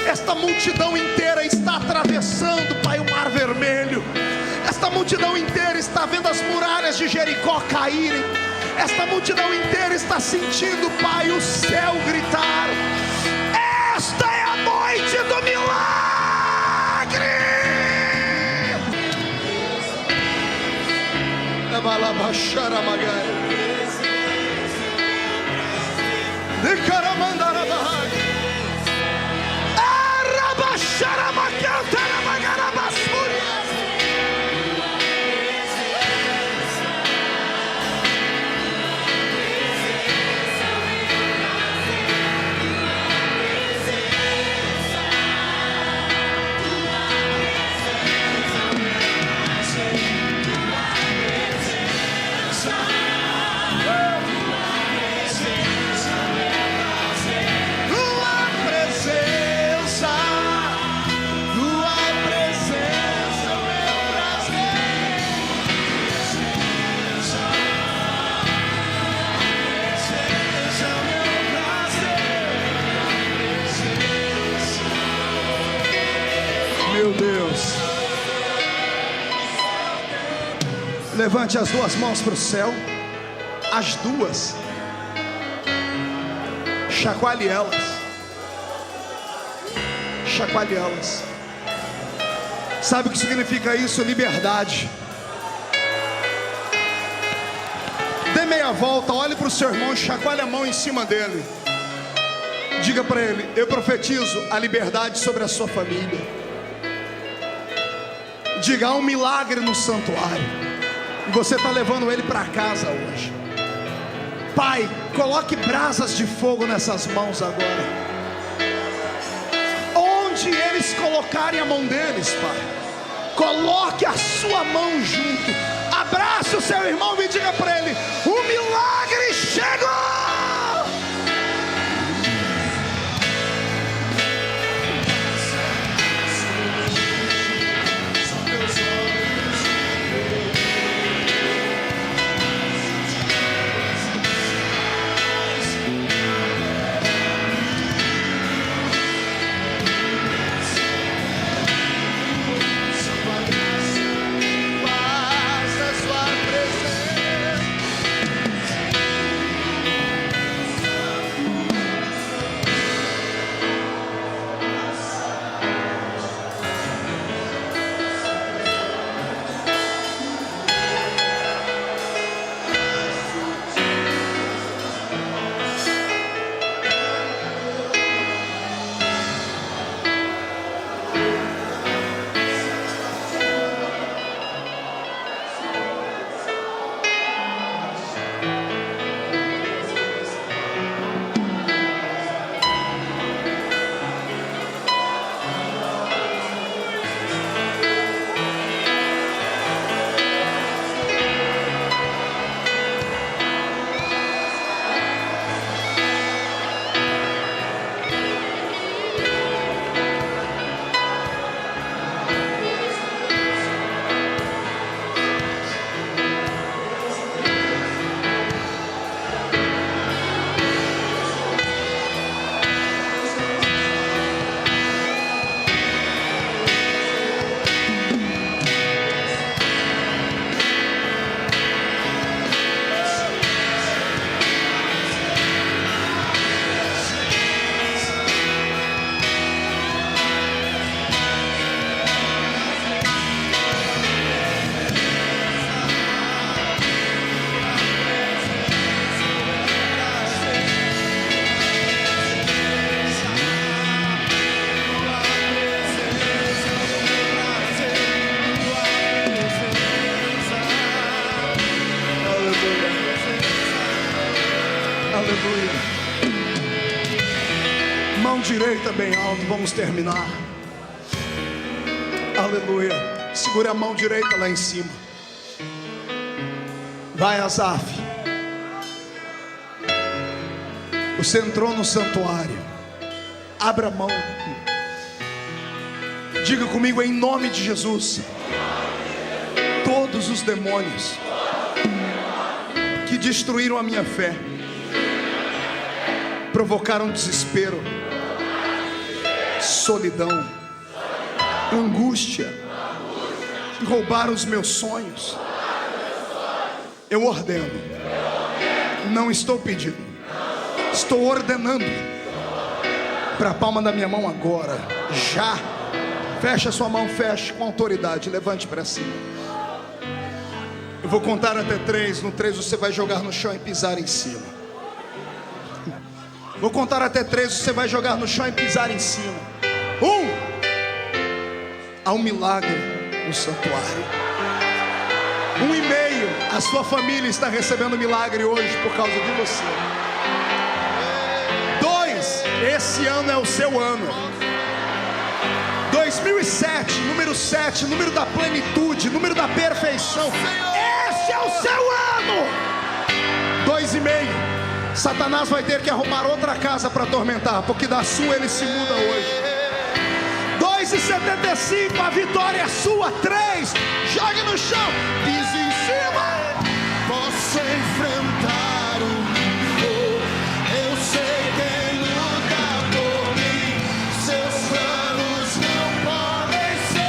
S2: Esta multidão inteira está atravessando, Pai, o mar vermelho. Esta multidão inteira está vendo as muralhas de Jericó caírem. Esta multidão inteira está sentindo, Pai, o céu gritar. Esta é a noite do milagre. meu Deus. Levante as duas mãos para o céu. As duas. Chacoalhe elas. Chacoalhe elas. Sabe o que significa isso? Liberdade. Dê meia volta, olhe para o seu irmão e chacoalhe a mão em cima dele. Diga para ele: eu profetizo a liberdade sobre a sua família. Diga: há um milagre no santuário. E você está levando ele para casa hoje. Pai, coloque brasas de fogo nessas mãos agora. Onde eles colocarem a mão deles, Pai, coloque a sua mão junto. Abrace o seu irmão e diga para ele: o milagre chegou. Aleluia. Mão direita bem alto, vamos terminar. Aleluia. Segure a mão direita lá em cima. Vai, Asaf. Você entrou no santuário. Abra a mão. Diga comigo em nome de Jesus: todos os demônios que destruíram a minha fé, provocaram desespero, solidão, angústia, roubaram os meus sonhos. Eu ordeno, não estou pedindo, estou ordenando para a palma da minha mão agora, já. Feche a sua mão, feche com autoridade, levante para cima. Eu vou contar até 3, no 3 você vai jogar no chão e pisar em cima. Vou contar até 3, você vai jogar no chão e pisar em cima. 1. Há um milagre no santuário. 1,5. A sua família está recebendo milagre hoje por causa de você. 2. Esse ano é o seu ano. 2007, número 7, número da plenitude, número da perfeição. Esse é o seu ano. 2,5. Satanás vai ter que arrumar outra casa para atormentar, porque da sua ele se muda hoje. 2,75. A vitória é sua. 3. Jogue no chão, pise em cima.
S3: Posso enfrentar o mundo, eu sei quem luta por mim. Seus planos não podem ser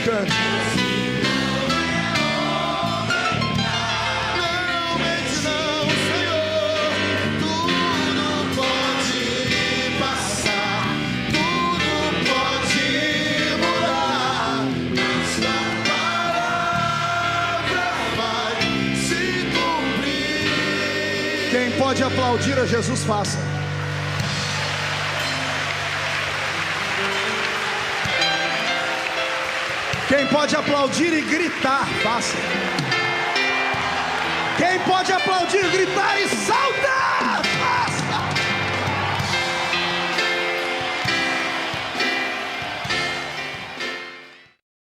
S2: Cante.
S1: Não mente não, Senhor. Tudo pode passar, tudo pode mudar. Esta palavra vai se cumprir.
S2: Quem pode aplaudir a Jesus, faça. Quem pode aplaudir e gritar, faça. Quem pode aplaudir, gritar e salta!